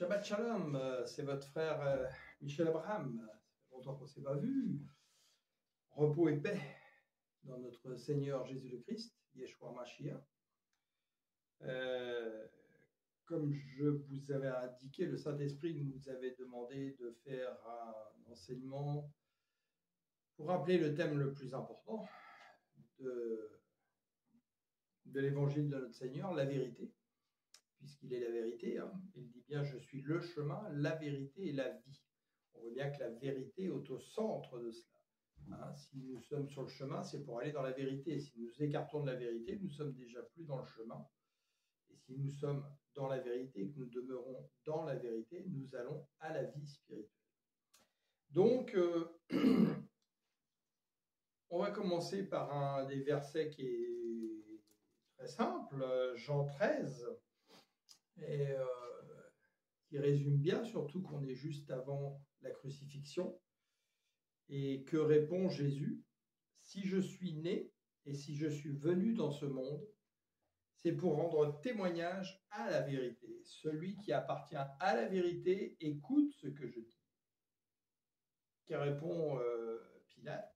Shabbat Shalom, c'est votre frère Michel Abraham. Ça fait longtemps qu'on ne s'est pas vu. Repos et paix dans notre Seigneur Jésus le Christ, Yeshua Mashiach. Comme je vous avais indiqué, le Saint-Esprit nous avait demandé de faire un enseignement pour rappeler le thème le plus important de l'évangile de notre Seigneur, la vérité. Puisqu'il est la vérité, hein. Il dit bien « Je suis le chemin, la vérité et la vie ». On voit bien que la vérité est au centre de cela. Hein. Si nous sommes sur le chemin, c'est pour aller dans la vérité. Si nous écartons de la vérité, nous ne sommes déjà plus dans le chemin. Et si nous sommes dans la vérité et que nous demeurons dans la vérité, nous allons à la vie spirituelle. Donc, on va commencer par un des versets qui est très simple, Jean 13. Et qui résume bien, surtout qu'on est juste avant la crucifixion. Et que répond Jésus? Si je suis né et si je suis venu dans ce monde, c'est pour rendre témoignage à la vérité. Celui qui appartient à la vérité écoute ce que je dis. Qui répond Pilate?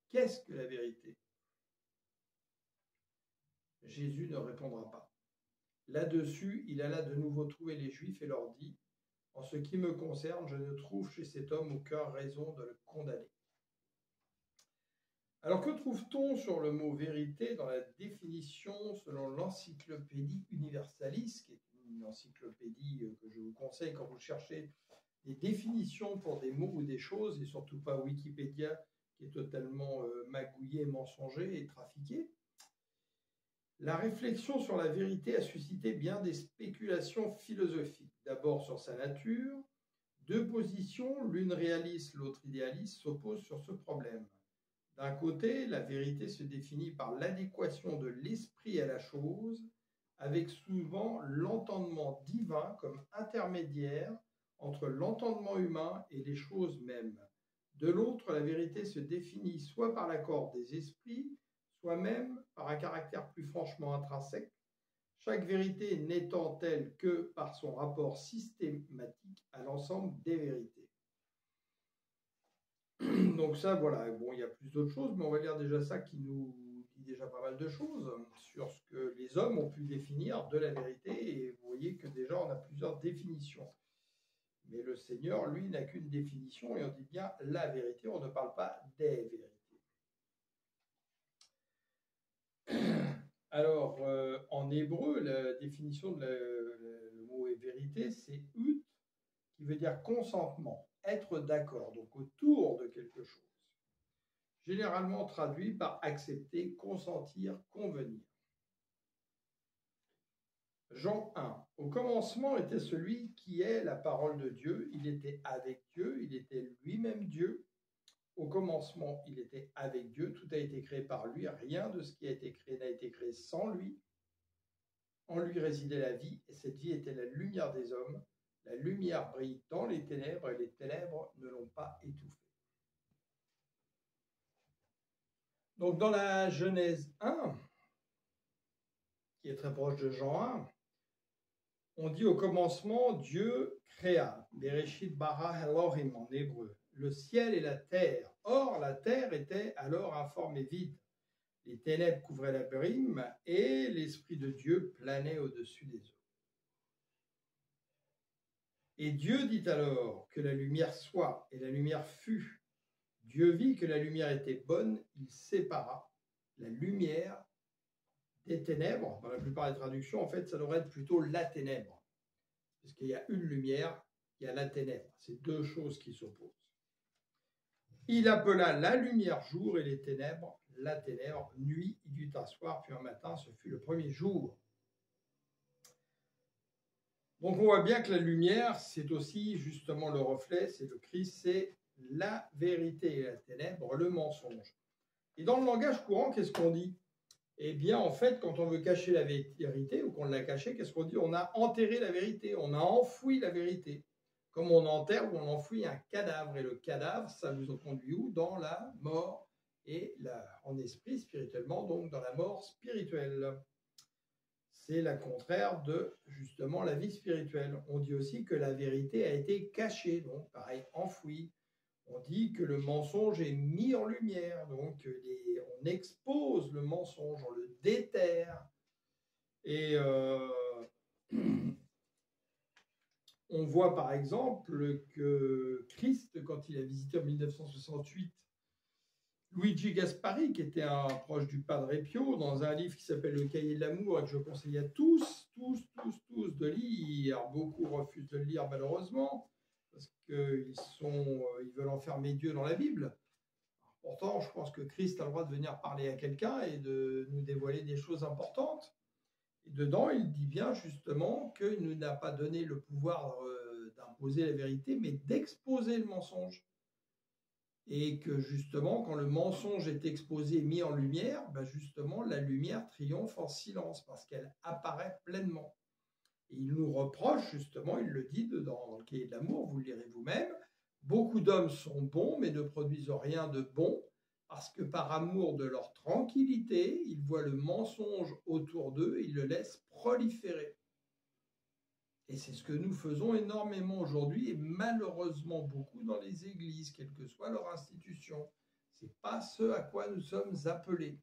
Qu'est-ce que la vérité? Jésus ne répondra pas. Là-dessus, il alla de nouveau trouver les Juifs et leur dit « En ce qui me concerne, je ne trouve chez cet homme aucune raison de le condamner. » Alors, que trouve-t-on sur le mot « vérité » dans la définition selon l'Encyclopédie Universalis, qui est une encyclopédie que je vous conseille quand vous cherchez des définitions pour des mots ou des choses, et surtout pas Wikipédia, qui est totalement magouillé, mensonger et trafiqué. La réflexion sur la vérité a suscité bien des spéculations philosophiques. D'abord sur sa nature. Deux positions, l'une réaliste, l'autre idéaliste, s'opposent sur ce problème. D'un côté, la vérité se définit par l'adéquation de l'esprit à la chose, avec souvent l'entendement divin comme intermédiaire entre l'entendement humain et les choses mêmes. De l'autre, la vérité se définit soit par l'accord des esprits, soit même par un caractère plus franchement intrinsèque, chaque vérité n'étant telle que par son rapport systématique à l'ensemble des vérités. Donc ça, voilà, bon, il y a plus d'autres choses, mais on va lire déjà ça qui nous dit déjà pas mal de choses sur ce que les hommes ont pu définir de la vérité, et vous voyez que déjà on a plusieurs définitions. Mais le Seigneur, lui, n'a qu'une définition, et on dit bien la vérité, on ne parle pas des vérités. Alors, en hébreu, la définition de le mot « vérité », c'est « ut », qui veut dire consentement, être d'accord, donc autour de quelque chose. Généralement traduit par accepter, consentir, convenir. Jean 1. Au commencement était celui qui est la parole de Dieu. Il était avec Dieu, il était lui-même Dieu. Au commencement, il était avec Dieu, tout a été créé par lui, rien de ce qui a été créé n'a été créé sans lui. En lui résidait la vie, et cette vie était la lumière des hommes. La lumière brille dans les ténèbres, et les ténèbres ne l'ont pas étouffée. Donc dans la Genèse 1, qui est très proche de Jean 1, on dit au commencement, Dieu créa, Bereshit bara Elohim en hébreu, le ciel et la terre. Or, la terre était alors informe et vide. Les ténèbres couvraient la brume et l'Esprit de Dieu planait au-dessus des eaux. Et Dieu dit alors que la lumière soit, et la lumière fut. Dieu vit que la lumière était bonne, il sépara la lumière des ténèbres. Dans la plupart des traductions, en fait, ça devrait être plutôt la ténèbre. Parce qu'il y a une lumière, il y a la ténèbre. C'est deux choses qui s'opposent. Il appela la lumière jour et les ténèbres la ténèbre. Nuit, il y eut un soir, puis un matin, ce fut le premier jour. Donc on voit bien que la lumière, c'est aussi justement le reflet, c'est le Christ, c'est la vérité et la ténèbre, le mensonge. Et dans le langage courant, qu'est-ce qu'on dit? Eh bien, en fait, quand on veut cacher la vérité, ou qu'on l'a cachée, qu'est-ce qu'on dit? On a enterré la vérité, on a enfoui la vérité. Comme on enterre ou on enfouit un cadavre. Et le cadavre, ça nous conduit où? Dans la mort et en esprit, spirituellement, donc dans la mort spirituelle. c'est la contraire de justement la vie spirituelle. On dit aussi que la vérité a été cachée, donc pareil, enfouie. On dit que le mensonge est mis en lumière, donc on expose le mensonge, on le déterre. Et on voit par exemple que Christ, quand il a visité en 1968 Luigi Gaspari, qui était un proche du Padre Pio, dans un livre qui s'appelle Le Cahier de l'amour et que je conseille à tous de lire. Beaucoup refusent de le lire malheureusement parce qu'ils veulent enfermer Dieu dans la Bible. Pourtant, je pense que Christ a le droit de venir parler à quelqu'un et de nous dévoiler des choses importantes. Et dedans, il dit bien justement qu'il ne nous a pas donné le pouvoir d'imposer la vérité, mais d'exposer le mensonge. Et que justement, quand le mensonge est exposé et mis en lumière, ben justement, la lumière triomphe en silence parce qu'elle apparaît pleinement. Et il nous reproche justement, il le dit dans le Cahier de l'amour, vous le lirez vous-même, beaucoup d'hommes sont bons mais ne produisent rien de bon parce que par amour de leur tranquillité, ils voient le mensonge autour d'eux et ils le laissent proliférer. Et c'est ce que nous faisons énormément aujourd'hui et malheureusement beaucoup dans les églises, quelle que soit leur institution. Ce n'est pas ce à quoi nous sommes appelés.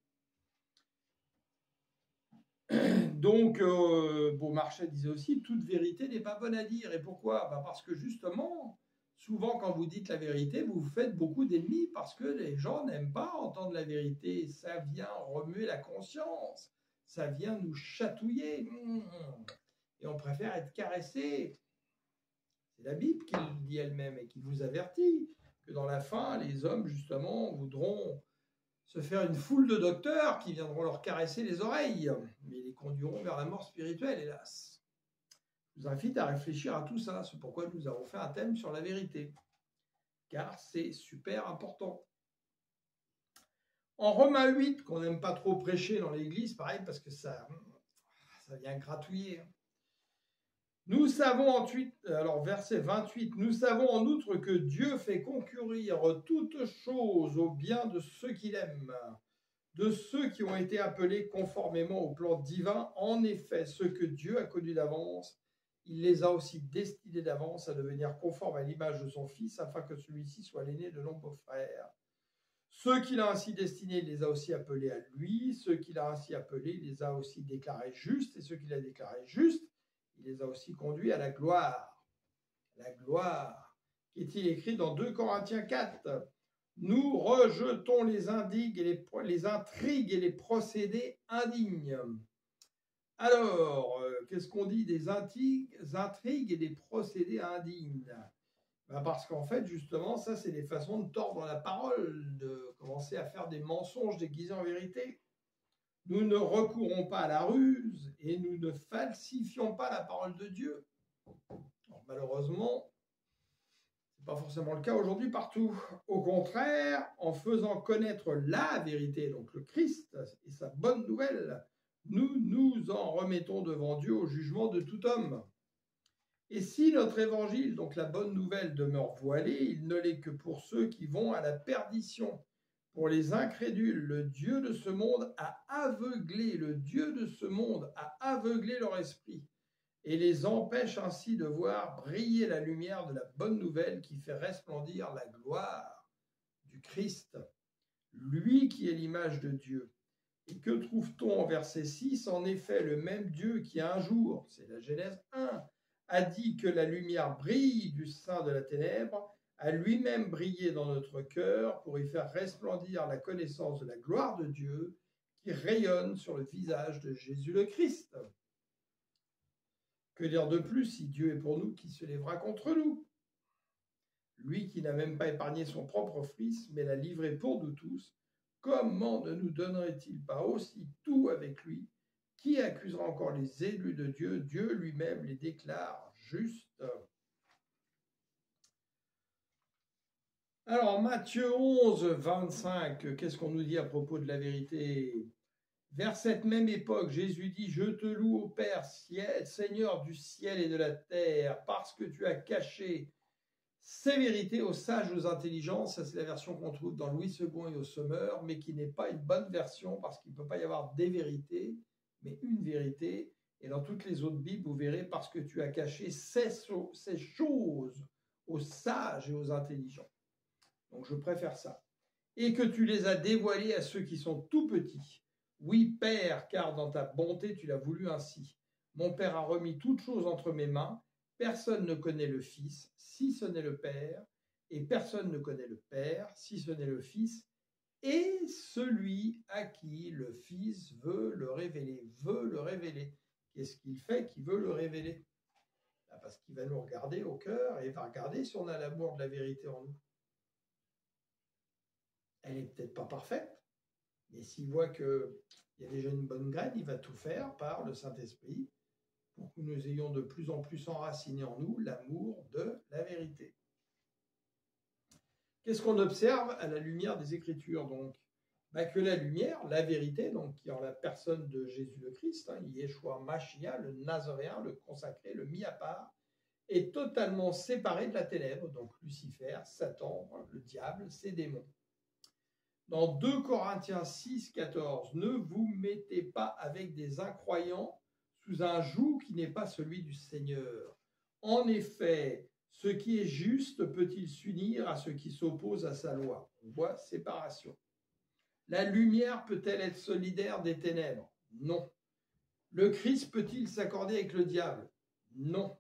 Donc, Beaumarchais disait aussi, toute vérité n'est pas bonne à dire. Et pourquoi? Parce que justement, souvent quand vous dites la vérité, vous vous faites beaucoup d'ennemis parce que les gens n'aiment pas entendre la vérité. Ça vient remuer la conscience, ça vient nous chatouiller. Et on préfère être caressé. C'est la Bible qui le dit elle-même et qui vous avertit que dans la fin, les hommes, justement, voudront se faire une foule de docteurs qui viendront leur caresser les oreilles, mais les conduiront vers la mort spirituelle, hélas. Je vous invite à réfléchir à tout ça. C'est pourquoi nous avons fait un thème sur la vérité, car c'est super important. En Romains 8, qu'on n'aime pas trop prêcher dans l'Église, pareil, parce que ça vient gratouiller. Nous savons ensuite, alors verset 28, nous savons en outre que Dieu fait concourir toutes choses au bien de ceux qu'il aime, de ceux qui ont été appelés conformément au plan divin. En effet, ceux que Dieu a connus d'avance, il les a aussi destinés d'avance à devenir conformes à l'image de son Fils, afin que celui-ci soit l'aîné de nombreux frères. Ceux qu'il a ainsi destinés, il les a aussi appelés à lui. Ceux qu'il a ainsi appelés, il les a aussi déclarés justes. Et ceux qu'il a déclarés justes, il les a aussi conduits à la gloire. La gloire, qui est-il écrit dans 2 Corinthiens 4. Nous rejetons les intrigues et les procédés indignes. Alors, qu'est-ce qu'on dit des intrigues et des procédés indignes? Parce qu'en fait, justement, ça, c'est des façons de tordre la parole, de commencer à faire des mensonges déguisés en vérité. Nous ne recourons pas à la ruse et nous ne falsifions pas la parole de Dieu. Alors, malheureusement, ce n'est pas forcément le cas aujourd'hui partout. Au contraire, en faisant connaître la vérité, donc le Christ et sa bonne nouvelle, nous nous en remettons devant Dieu au jugement de tout homme. Et si notre évangile, donc la bonne nouvelle, demeure voilée, il ne l'est que pour ceux qui vont à la perdition. Pour les incrédules, le Dieu de ce monde a aveuglé leur esprit et les empêche ainsi de voir briller la lumière de la bonne nouvelle qui fait resplendir la gloire du Christ, lui qui est l'image de Dieu. Et que trouve-t-on en verset 6? En effet, le même Dieu qui un jour, c'est la Genèse 1, a dit que la lumière brille du sein de la ténèbre, a lui-même brillé dans notre cœur pour y faire resplendir la connaissance de la gloire de Dieu qui rayonne sur le visage de Jésus le Christ. Que dire de plus? Si Dieu est pour nous, qui se lèvera contre nous? Lui qui n'a même pas épargné son propre fils, mais l'a livré pour nous tous, comment ne nous donnerait-il pas aussi tout avec lui? Qui accusera encore les élus de Dieu? Dieu lui-même les déclare justes. Alors, Matthieu 11, 25, qu'est-ce qu'on nous dit à propos de la vérité? Vers cette même époque, Jésus dit, « Je te loue, ô Père, Seigneur du ciel et de la terre, parce que tu as caché ces vérités aux sages, aux intelligents. » Ça, c'est la version qu'on trouve dans Louis II et au Sommeur, mais qui n'est pas une bonne version, parce qu'il ne peut pas y avoir des vérités, mais une vérité. Et dans toutes les autres Bibles, vous verrez, parce que tu as caché ces choses aux sages et aux intelligents. Donc je préfère ça. Et que tu les as dévoilées à ceux qui sont tout petits. Oui, Père, car dans ta bonté, tu l'as voulu ainsi. Mon Père a remis toutes choses entre mes mains. Personne ne connaît le Fils, si ce n'est le Père, et personne ne connaît le Père, si ce n'est le Fils, et celui à qui le Fils veut le révéler. Qu'est-ce qu'il fait qui veut le révéler? Parce qu'il va nous regarder au cœur et va regarder si on a l'amour de la vérité en nous. Elle n'est peut-être pas parfaite, mais s'il voit qu'il y a déjà une bonne graine, il va tout faire par le Saint-Esprit pour que nous ayons de plus en plus enraciné en nous l'amour de la vérité. Qu'est-ce qu'on observe à la lumière des Écritures donc? Que la lumière, la vérité, donc qui est en la personne de Jésus le Christ, Yeshua Machia, le Nazaréen, le consacré, le mis à part, est totalement séparé de la ténèbre, donc Lucifer, Satan, le diable, ses démons. Dans 2 Corinthiens 6, 14, ne vous mettez pas avec des incroyants sous un joug qui n'est pas celui du Seigneur. En effet, ce qui est juste peut-il s'unir à ce qui s'oppose à sa loi? On voit séparation. La lumière peut-elle être solidaire des ténèbres? Non. Le Christ peut-il s'accorder avec le diable? Non.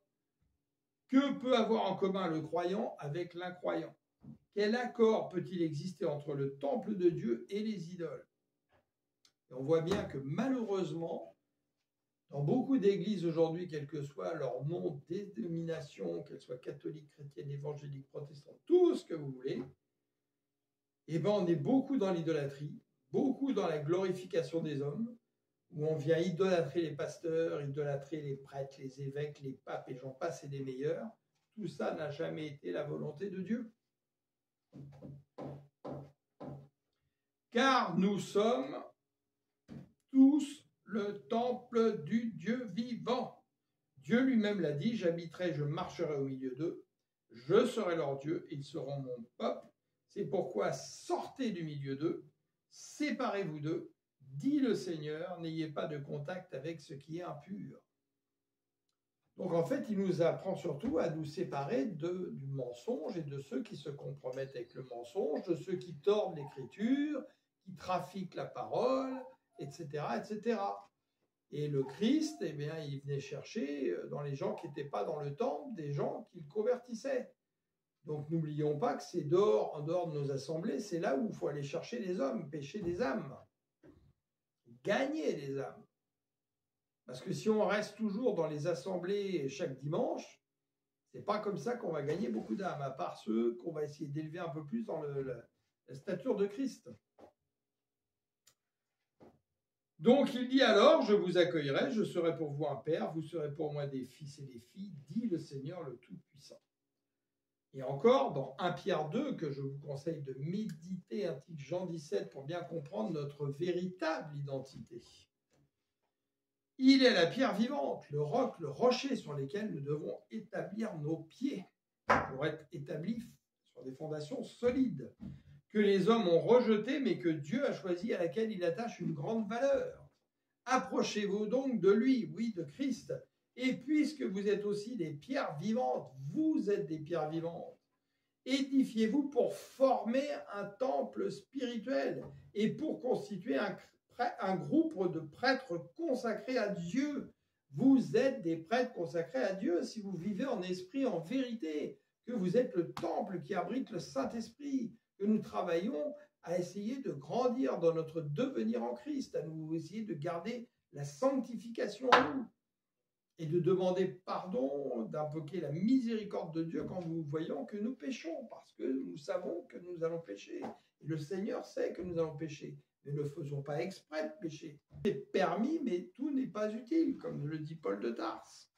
Que peut avoir en commun le croyant avec l'incroyant? Quel accord peut-il exister entre le temple de Dieu et les idoles? Et on voit bien que malheureusement, dans beaucoup d'églises aujourd'hui, quel que soit leur nom, dénomination, qu'elles soient catholiques, chrétiennes, évangéliques, protestantes, tout ce que vous voulez, on est beaucoup dans l'idolâtrie, beaucoup dans la glorification des hommes, où on vient idolâtrer les pasteurs, idolâtrer les prêtres, les évêques, les papes, et j'en passe et des meilleurs. Tout ça n'a jamais été la volonté de Dieu. Car nous sommes tous le temple du Dieu vivant. Dieu lui-même l'a dit, j'habiterai, je marcherai au milieu d'eux, je serai leur Dieu, ils seront mon peuple. C'est pourquoi sortez du milieu d'eux, séparez-vous d'eux, dit le Seigneur, n'ayez pas de contact avec ce qui est impur. Donc en fait, il nous apprend surtout à nous séparer du mensonge et de ceux qui se compromettent avec le mensonge, de ceux qui tordent l'Écriture, qui trafiquent la parole, etc., etc. Et le Christ, il venait chercher dans les gens qui n'étaient pas dans le temple, des gens qu'il convertissait. Donc n'oublions pas que c'est en dehors de nos assemblées, c'est là où il faut aller chercher les hommes, pêcher des âmes, gagner des âmes. Parce que si on reste toujours dans les assemblées chaque dimanche, c'est pas comme ça qu'on va gagner beaucoup d'âmes, à part ceux qu'on va essayer d'élever un peu plus dans la stature de Christ. Donc il dit alors, je vous accueillerai, je serai pour vous un père, vous serez pour moi des fils et des filles, dit le Seigneur le Tout-Puissant. Et encore, dans 1 Pierre 2, que je vous conseille de méditer, article Jean 17, pour bien comprendre notre véritable identité. Il est la pierre vivante, le roc, le rocher sur lesquels nous devons établir nos pieds pour être établis sur des fondations solides, que les hommes ont rejetées, mais que Dieu a choisi, à laquelle il attache une grande valeur. Approchez-vous donc de lui, oui, de Christ. Et puisque vous êtes aussi des pierres vivantes, vous êtes des pierres vivantes, édifiez-vous pour former un temple spirituel et pour constituer un groupe de prêtres consacrés à Dieu. Vous êtes des prêtres consacrés à Dieu si vous vivez en esprit, en vérité, que vous êtes le temple qui abrite le Saint-Esprit, que nous travaillons à essayer de grandir dans notre devenir en Christ, à nous essayer de garder la sanctification en nous et de demander pardon, d'invoquer la miséricorde de Dieu quand nous voyons que nous péchons, parce que nous savons que nous allons pécher. Et le Seigneur sait que nous allons pécher. Mais ne faisons pas exprès de pécher. C'est permis, mais tout n'est pas utile, comme le dit Paul de Tarse.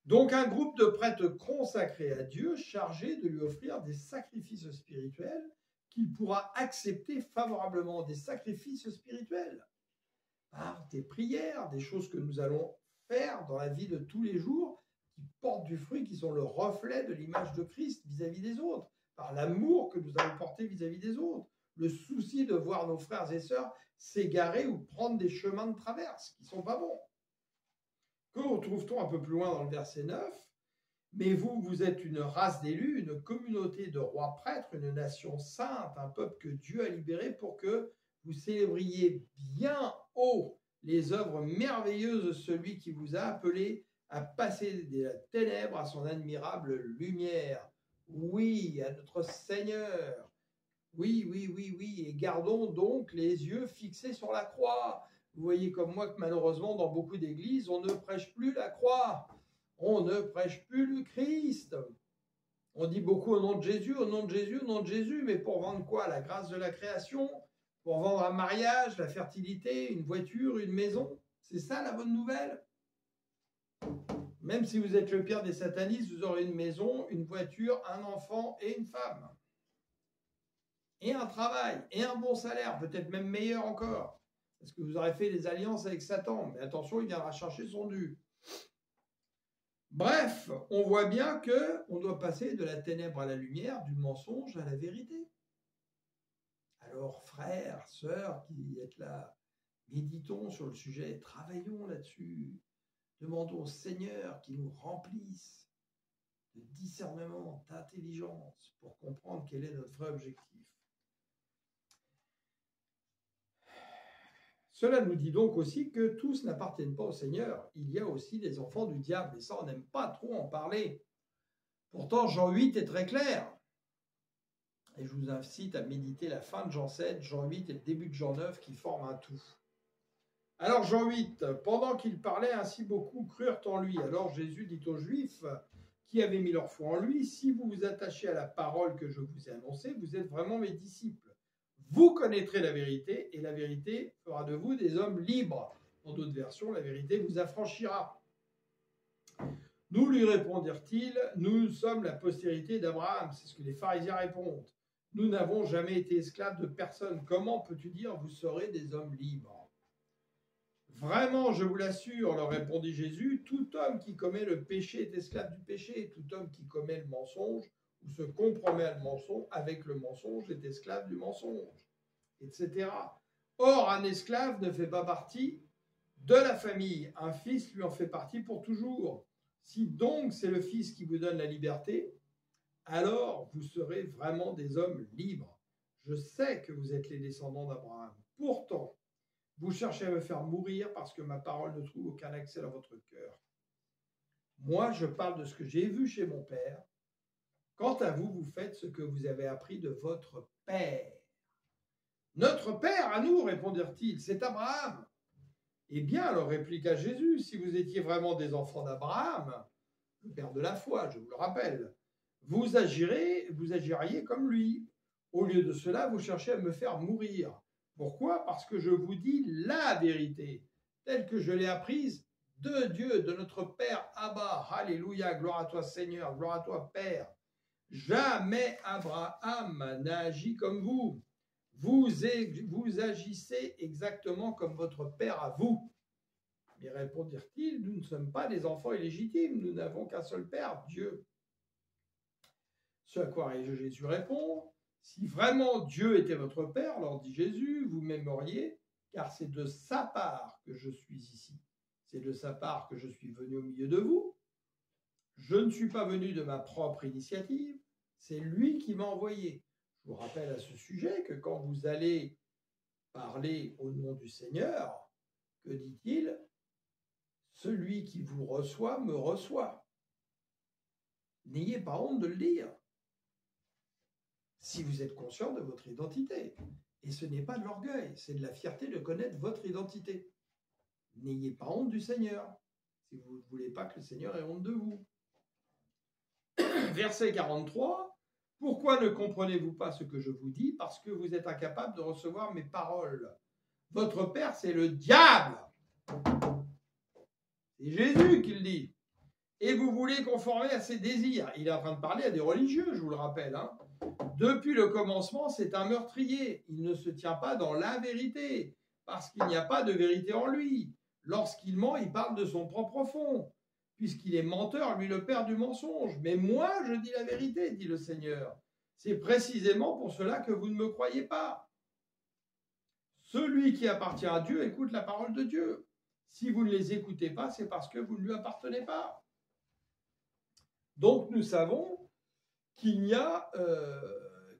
Donc un groupe de prêtres consacrés à Dieu, chargés de lui offrir des sacrifices spirituels qu'il pourra accepter favorablement, des sacrifices spirituels, par des prières, des choses que nous allons faire dans la vie de tous les jours, qui portent du fruit, qui sont le reflet de l'image de Christ vis-à-vis des autres, par l'amour que nous allons porter vis-à-vis des autres, le souci de voir nos frères et sœurs s'égarer ou prendre des chemins de traverse qui ne sont pas bons. Que retrouve-t-on un peu plus loin dans le verset 9 ? Mais vous, vous êtes une race d'élus, une communauté de rois prêtres, une nation sainte, un peuple que Dieu a libéré pour que vous célébriez bien haut les œuvres merveilleuses de celui qui vous a appelé à passer des ténèbres à son admirable lumière. Oui, à notre Seigneur. Oui, oui, oui, oui. Et gardons donc les yeux fixés sur la croix. Vous voyez comme moi que malheureusement, dans beaucoup d'églises, on ne prêche plus la croix. On ne prêche plus le Christ. On dit beaucoup au nom de Jésus, au nom de Jésus, au nom de Jésus, mais pour vendre quoi? La grâce de la création? Pour vendre un mariage, la fertilité, une voiture, une maison? C'est ça la bonne nouvelle? Même si vous êtes le pire des satanistes, vous aurez une maison, une voiture, un enfant et une femme. Et un travail, et un bon salaire, peut-être même meilleur encore. Parce que vous aurez fait des alliances avec Satan. Mais attention, il viendra chercher son dû. Bref, on voit bien qu'on doit passer de la ténèbre à la lumière, du mensonge à la vérité. Alors, frères, sœurs qui êtes là, méditons sur le sujet, travaillons là-dessus. Demandons au Seigneur qu'il nous remplisse de discernement, d'intelligence pour comprendre quel est notre vrai objectif. Cela nous dit donc aussi que tous n'appartiennent pas au Seigneur. Il y a aussi des enfants du diable, et ça, on n'aime pas trop en parler. Pourtant, Jean 8 est très clair. Et je vous incite à méditer la fin de Jean 7, Jean 8 et le début de Jean 9 qui forment un tout. Alors Jean 8, pendant qu'il parlait ainsi, beaucoup crurent en lui. Alors Jésus dit aux Juifs qui avaient mis leur foi en lui, si vous vous attachez à la parole que je vous ai annoncée, vous êtes vraiment mes disciples. Vous connaîtrez la vérité et la vérité fera de vous des hommes libres. Dans d'autres versions, la vérité vous affranchira. Nous lui répondirent-ils, nous sommes la postérité d'Abraham. C'est ce que les pharisiens répondent. Nous n'avons jamais été esclaves de personne. Comment peux-tu dire vous serez des hommes libres? Vraiment, je vous l'assure, leur répondit Jésus, tout homme qui commet le péché est esclave du péché. Tout homme qui commet le mensonge ou se compromet avec le mensonge est esclave du mensonge, etc. Or, un esclave ne fait pas partie de la famille. Un fils lui en fait partie pour toujours. Si donc c'est le Fils qui vous donne la liberté, alors vous serez vraiment des hommes libres. Je sais que vous êtes les descendants d'Abraham. Pourtant, vous cherchez à me faire mourir parce que ma parole ne trouve aucun accès dans votre cœur. Moi, je parle de ce que j'ai vu chez mon père. Quant à vous, vous faites ce que vous avez appris de votre père. Notre père, à nous, répondirent-ils, c'est Abraham. Eh bien, leur répliqua Jésus, si vous étiez vraiment des enfants d'Abraham, le père de la foi, je vous le rappelle, vous agiriez comme lui. Au lieu de cela, vous cherchez à me faire mourir. Pourquoi? Parce que je vous dis la vérité, telle que je l'ai apprise de Dieu, de notre Père Abba. Alléluia, gloire à toi Seigneur, gloire à toi Père. Jamais Abraham n'a agi comme vous. Vous agissez exactement comme votre père à vous. Mais répondirent-ils, nous ne sommes pas des enfants illégitimes, nous n'avons qu'un seul père, Dieu. Ce à quoi Jésus répond, si vraiment Dieu était votre père, leur dit Jésus, vous m'aimeriez, car c'est de sa part que je suis ici. C'est de sa part que je suis venu au milieu de vous. Je ne suis pas venu de ma propre initiative, c'est lui qui m'a envoyé. Je vous rappelle à ce sujet que quand vous allez parler au nom du Seigneur, que dit-il? Celui qui vous reçoit me reçoit. N'ayez pas honte de le dire. Si vous êtes conscient de votre identité. Et ce n'est pas de l'orgueil, c'est de la fierté de connaître votre identité. N'ayez pas honte du Seigneur, si vous ne voulez pas que le Seigneur ait honte de vous. Verset 43, « Pourquoi ne comprenez-vous pas ce que je vous dis? Parce que vous êtes incapable de recevoir mes paroles. Votre père, c'est le diable. » C'est Jésus qui le dit. Et vous voulez conformer à ses désirs. Il est en train de parler à des religieux, je vous le rappelle. Depuis le commencement, c'est un meurtrier. Il ne se tient pas dans la vérité, parce qu'il n'y a pas de vérité en lui. Lorsqu'il ment, il parle de son propre fond, puisqu'il est menteur, lui le père du mensonge. Mais moi, je dis la vérité, dit le Seigneur. C'est précisément pour cela que vous ne me croyez pas. Celui qui appartient à Dieu écoute la parole de Dieu. Si vous ne les écoutez pas, c'est parce que vous ne lui appartenez pas. Donc nous savons qu'il n'y a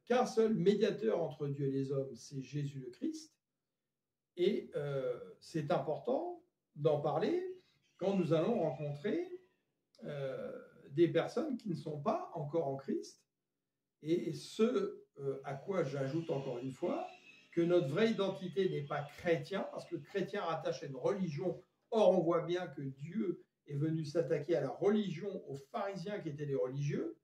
qu'un seul médiateur entre Dieu et les hommes, c'est Jésus le Christ. Et c'est important d'en parler quand nous allons rencontrer des personnes qui ne sont pas encore en Christ. Et ce à quoi j'ajoute encore une fois, que notre vraie identité n'est pas chrétien, parce que chrétien rattache à une religion. Or, on voit bien que Dieu est venu s'attaquer à la religion, aux pharisiens qui étaient des religieux,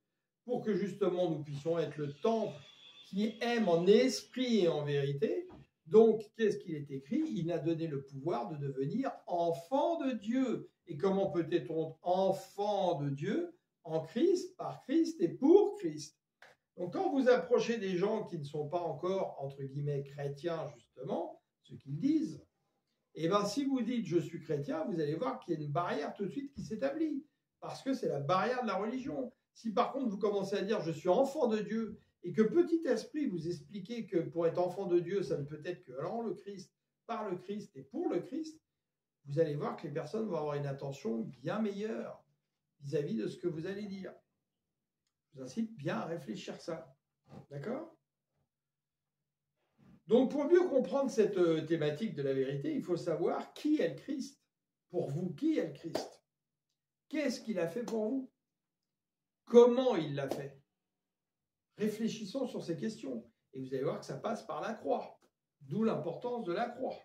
pour que justement nous puissions être le temple qui aime en esprit et en vérité. Donc, qu'est-ce qu'il est écrit? Il a donné le pouvoir de devenir enfant de Dieu. Et comment peut-on être enfant de Dieu? En Christ, par Christ et pour Christ. Donc, quand vous approchez des gens qui ne sont pas encore, entre guillemets, chrétiens, justement, ce qu'ils disent, et bien, si vous dites « je suis chrétien », vous allez voir qu'il y a une barrière tout de suite qui s'établit, parce que c'est la barrière de la religion. Si par contre, vous commencez à dire « je suis enfant de Dieu », et que petit esprit vous expliquez que pour être enfant de Dieu, ça ne peut être que en le Christ, par le Christ et pour le Christ, vous allez voir que les personnes vont avoir une attention bien meilleure vis-à-vis de ce que vous allez dire. Je vous incite bien à réfléchir ça. D'accord? Donc, pour mieux comprendre cette thématique de la vérité, il faut savoir qui est le Christ. Pour vous, qui est le Christ? Qu'est-ce qu'il a fait pour vous? Comment il l'a fait? Réfléchissons sur ces questions. Et vous allez voir que ça passe par la croix. D'où l'importance de la croix.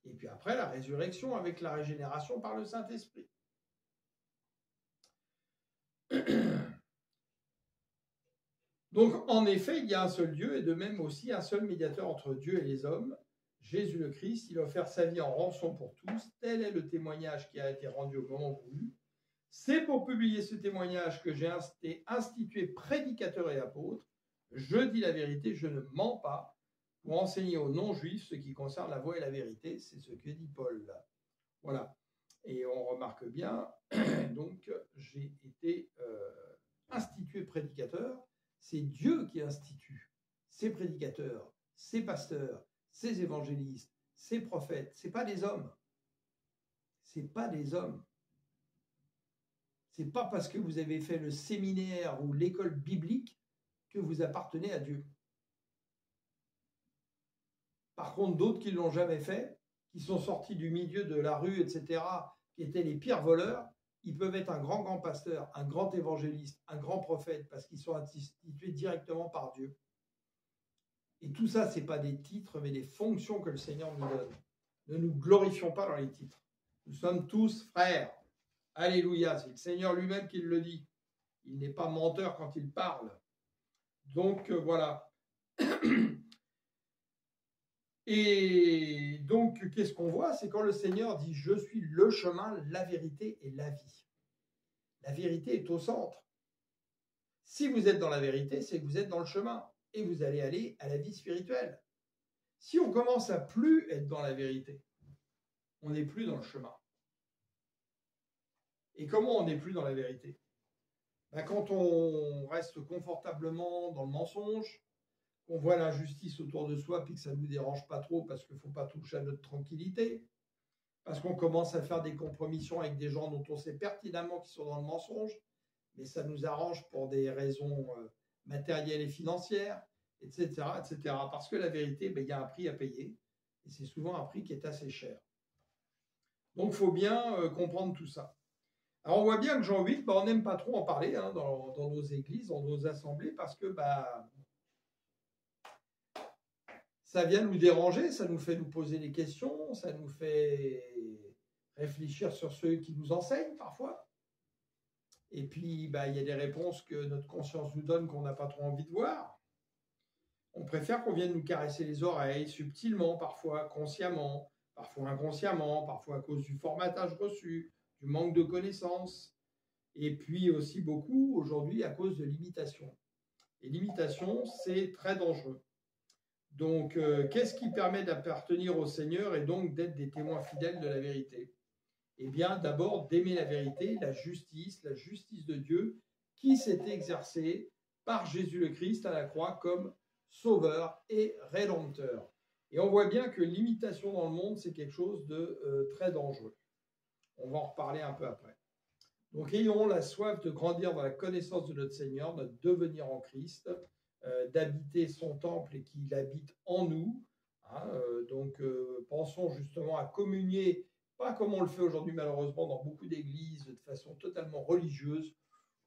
Et puis après, la résurrection avec la régénération par le Saint-Esprit. Donc, en effet, il y a un seul Dieu et de même aussi un seul médiateur entre Dieu et les hommes, Jésus le Christ. Il a offert sa vie en rançon pour tous. Tel est le témoignage qui a été rendu au moment voulu. C'est pour publier ce témoignage que j'ai été institué prédicateur et apôtre. Je dis la vérité, je ne mens pas, pour enseigner aux non-juifs ce qui concerne la voie et la vérité. C'est ce que dit Paul. Voilà. Et on remarque bien, donc j'ai été institué prédicateur. C'est Dieu qui institue ces prédicateurs, ces pasteurs, ces évangélistes, ces prophètes. Ce n'est pas des hommes. Ce n'est pas des hommes. Ce n'est pas parce que vous avez fait le séminaire ou l'école biblique que vous appartenez à Dieu. Par contre, d'autres qui ne l'ont jamais fait, qui sont sortis du milieu de la rue, etc., qui étaient les pires voleurs, ils peuvent être un grand pasteur, un grand évangéliste, un grand prophète, parce qu'ils sont institués directement par Dieu. Et tout ça, ce n'est pas des titres, mais des fonctions que le Seigneur nous donne. Ne nous glorifions pas dans les titres. Nous sommes tous frères. Alléluia, c'est le Seigneur lui-même qui le dit. Il n'est pas menteur quand il parle. Donc, voilà. Et donc, qu'est-ce qu'on voit? C'est quand le Seigneur dit « Je suis le chemin, la vérité et la vie ». La vérité est au centre. Si vous êtes dans la vérité, c'est que vous êtes dans le chemin et vous allez aller à la vie spirituelle. Si on commence à plus être dans la vérité, on n'est plus dans le chemin. Et comment on n'est plus dans la vérité? Quand on reste confortablement dans le mensonge, qu'on voit l'injustice autour de soi puis que ça ne nous dérange pas trop parce qu'il ne faut pas toucher à notre tranquillité, parce qu'on commence à faire des compromissions avec des gens dont on sait pertinemment qu'ils sont dans le mensonge, mais ça nous arrange pour des raisons matérielles et financières, etc., etc. Parce que la vérité, il y a un prix à payer, et c'est souvent un prix qui est assez cher. Donc, il faut bien comprendre tout ça. Alors, on voit bien que Jean 8, on n'aime pas trop en parler dans nos églises, dans nos assemblées, parce que ça vient nous déranger, ça nous fait nous poser des questions, ça nous fait réfléchir sur ceux qui nous enseignent parfois. Et puis, il y a des réponses que notre conscience nous donne qu'on n'a pas trop envie de voir. On préfère qu'on vienne nous caresser les oreilles subtilement, parfois consciemment, parfois inconsciemment, parfois à cause du formatage reçu, du manque de connaissances, et puis aussi beaucoup aujourd'hui à cause de l'imitation. Et l'imitation, c'est très dangereux. Donc, qu'est-ce qui permet d'appartenir au Seigneur et donc d'être des témoins fidèles de la vérité? Eh bien, d'abord, d'aimer la vérité, la justice de Dieu qui s'est exercée par Jésus le Christ à la croix comme sauveur et rédempteur. Et on voit bien que l'imitation dans le monde, c'est quelque chose de très dangereux. On va en reparler un peu après. Donc, ayons la soif de grandir dans la connaissance de notre Seigneur, notre devenir en Christ, d'habiter son temple et qu'il habite en nous. Hein, pensons justement à communier, pas comme on le fait aujourd'hui malheureusement dans beaucoup d'églises, de façon totalement religieuse,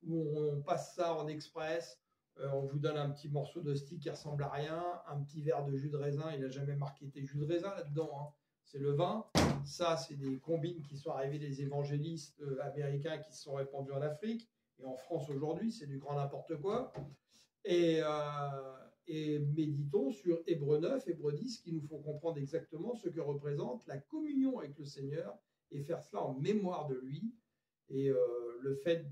où on passe ça en express, on vous donne un petit morceau de stick qui ressemble à rien, un petit verre de jus de raisin, il n'a jamais marketé jus de raisin là-dedans, hein. C'est le vin. Ça, c'est des combines qui sont arrivées des évangélistes américains qui se sont répandus en Afrique et en France aujourd'hui, c'est du grand n'importe quoi. Et méditons sur Hébreux 9, Hébreux 10, qui nous font comprendre exactement ce que représente la communion avec le Seigneur et faire cela en mémoire de lui. Et le fait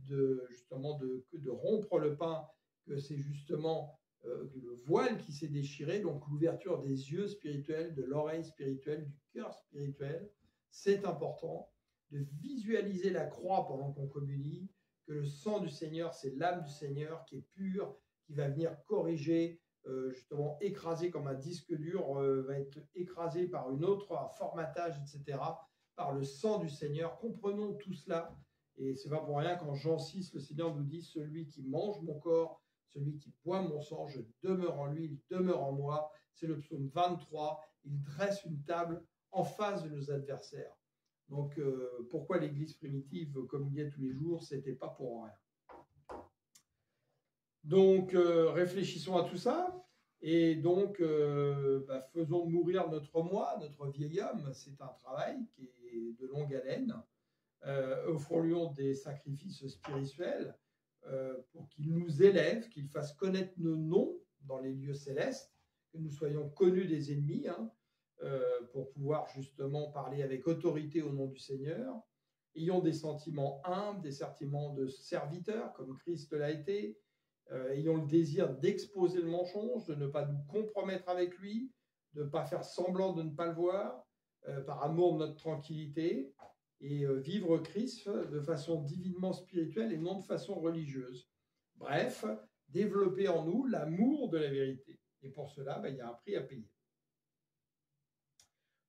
justement de rompre le pain, que c'est justement le voile qui s'est déchiré, donc l'ouverture des yeux spirituels, de l'oreille spirituelle, du cœur spirituel, c'est important de visualiser la croix pendant qu'on communie, que le sang du Seigneur, c'est l'âme du Seigneur qui est pure, qui va venir corriger, justement écraser comme un disque dur, va être écrasé par une autre, un formatage, etc., par le sang du Seigneur. Comprenons tout cela. Et c'est pas pour rien qu'en Jean 6, le Seigneur nous dit « Celui qui mange mon corps, celui qui boit mon sang, je demeure en lui, il demeure en moi. » C'est le psaume 23. Il dresse une table en face de nos adversaires. Donc, pourquoi l'Église primitive communiait tous les jours? C'était pas pour rien. Donc, réfléchissons à tout ça. Et donc, faisons mourir notre moi, notre vieil homme. C'est un travail qui est de longue haleine. Offrons-lui des sacrifices spirituels pour qu'il nous élève, qu'il fasse connaître nos noms dans les lieux célestes, que nous soyons connus des ennemis, hein, pour pouvoir justement parler avec autorité au nom du Seigneur. Ayons des sentiments humbles, des sentiments de serviteurs, comme Christ l'a été. Ayons le désir d'exposer le mensonge, de ne pas nous compromettre avec lui, de ne pas faire semblant de ne pas le voir, par amour de notre tranquillité, et vivre Christ de façon divinement spirituelle et non de façon religieuse. Bref, développer en nous l'amour de la vérité. Et pour cela, il y a un prix à payer.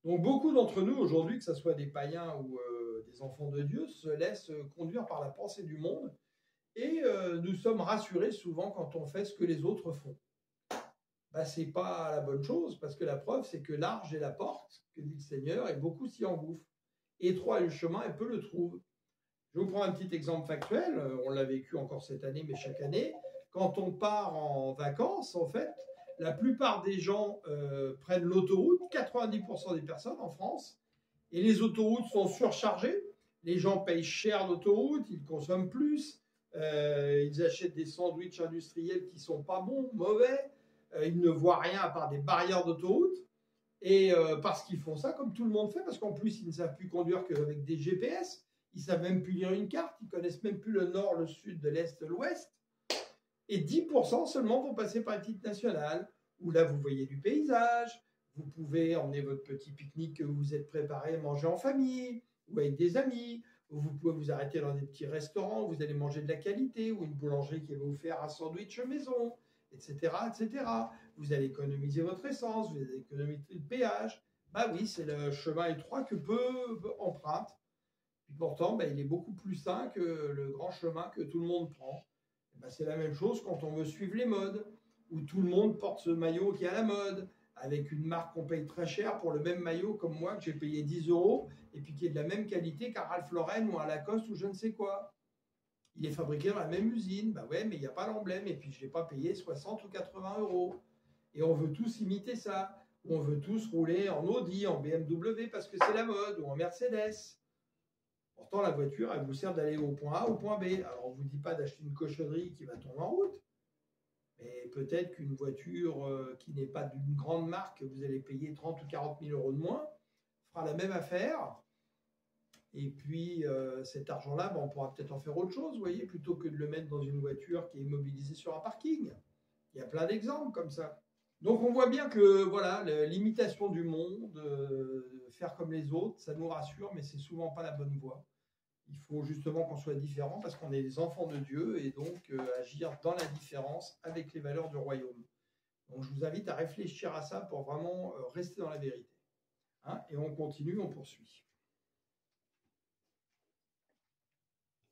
Donc beaucoup d'entre nous aujourd'hui, que ce soit des païens ou des enfants de Dieu, se laissent conduire par la pensée du monde et nous sommes rassurés souvent quand on fait ce que les autres font. Ce n'est pas la bonne chose, parce que la preuve, c'est que large est la porte, que dit le Seigneur, et beaucoup s'y engouffrent. Étroit est le chemin, et peu le trouvent. Je vous prends un petit exemple factuel, on l'a vécu encore cette année, mais chaque année. Quand on part en vacances, en fait, la plupart des gens prennent l'autoroute, 90% des personnes en France, et les autoroutes sont surchargées. Les gens payent cher l'autoroute, ils consomment plus, ils achètent des sandwichs industriels qui ne sont pas bons, mauvais, ils ne voient rien à part des barrières d'autoroute. Et parce qu'ils font ça comme tout le monde fait, parce qu'en plus, ils ne savent plus conduire qu'avec des GPS, ils ne savent même plus lire une carte, ils ne connaissent même plus le nord, le sud, de l'est, l'ouest. Et 10% seulement vont passer par les petites nationales, où là, vous voyez du paysage, vous pouvez emmener votre petit pique-nique que vous êtes préparé, manger en famille, ou avec des amis, ou vous pouvez vous arrêter dans des petits restaurants, où vous allez manger de la qualité, ou une boulangerie qui va vous faire un sandwich maison, etc., etc. Vous allez économiser votre essence, vous allez économiser le péage. Oui, c'est le chemin étroit que peu empruntent. Puis pourtant, il est beaucoup plus sain que le grand chemin que tout le monde prend. C'est la même chose quand on veut suivre les modes, où tout le monde porte ce maillot qui est à la mode, avec une marque qu'on paye très cher pour le même maillot, comme moi, que j'ai payé 10 €, et puis qui est de la même qualité qu'un Ralph Lauren ou un Lacoste ou je ne sais quoi. Il est fabriqué dans la même usine, ouais, mais il n'y a pas l'emblème, et puis je ne l'ai pas payé 60 ou 80 €. Et on veut tous imiter ça. On veut tous rouler en Audi, en BMW, parce que c'est la mode, ou en Mercedes. Pourtant, la voiture, elle vous sert d'aller au point A, au point B. Alors, on ne vous dit pas d'acheter une cochonnerie qui va tomber en route. Mais peut-être qu'une voiture qui n'est pas d'une grande marque, vous allez payer 30 ou 40 000 € de moins, fera la même affaire. Et puis, cet argent-là, on pourra peut-être en faire autre chose, vous voyez, plutôt que de le mettre dans une voiture qui est immobilisée sur un parking. Il y a plein d'exemples comme ça. Donc, on voit bien que voilà, l'imitation du monde, faire comme les autres, ça nous rassure, mais c'est souvent pas la bonne voie. Il faut justement qu'on soit différent parce qu'on est des enfants de Dieu et donc agir dans la différence avec les valeurs du royaume. Donc, je vous invite à réfléchir à ça pour vraiment rester dans la vérité. Hein, et on continue, on poursuit.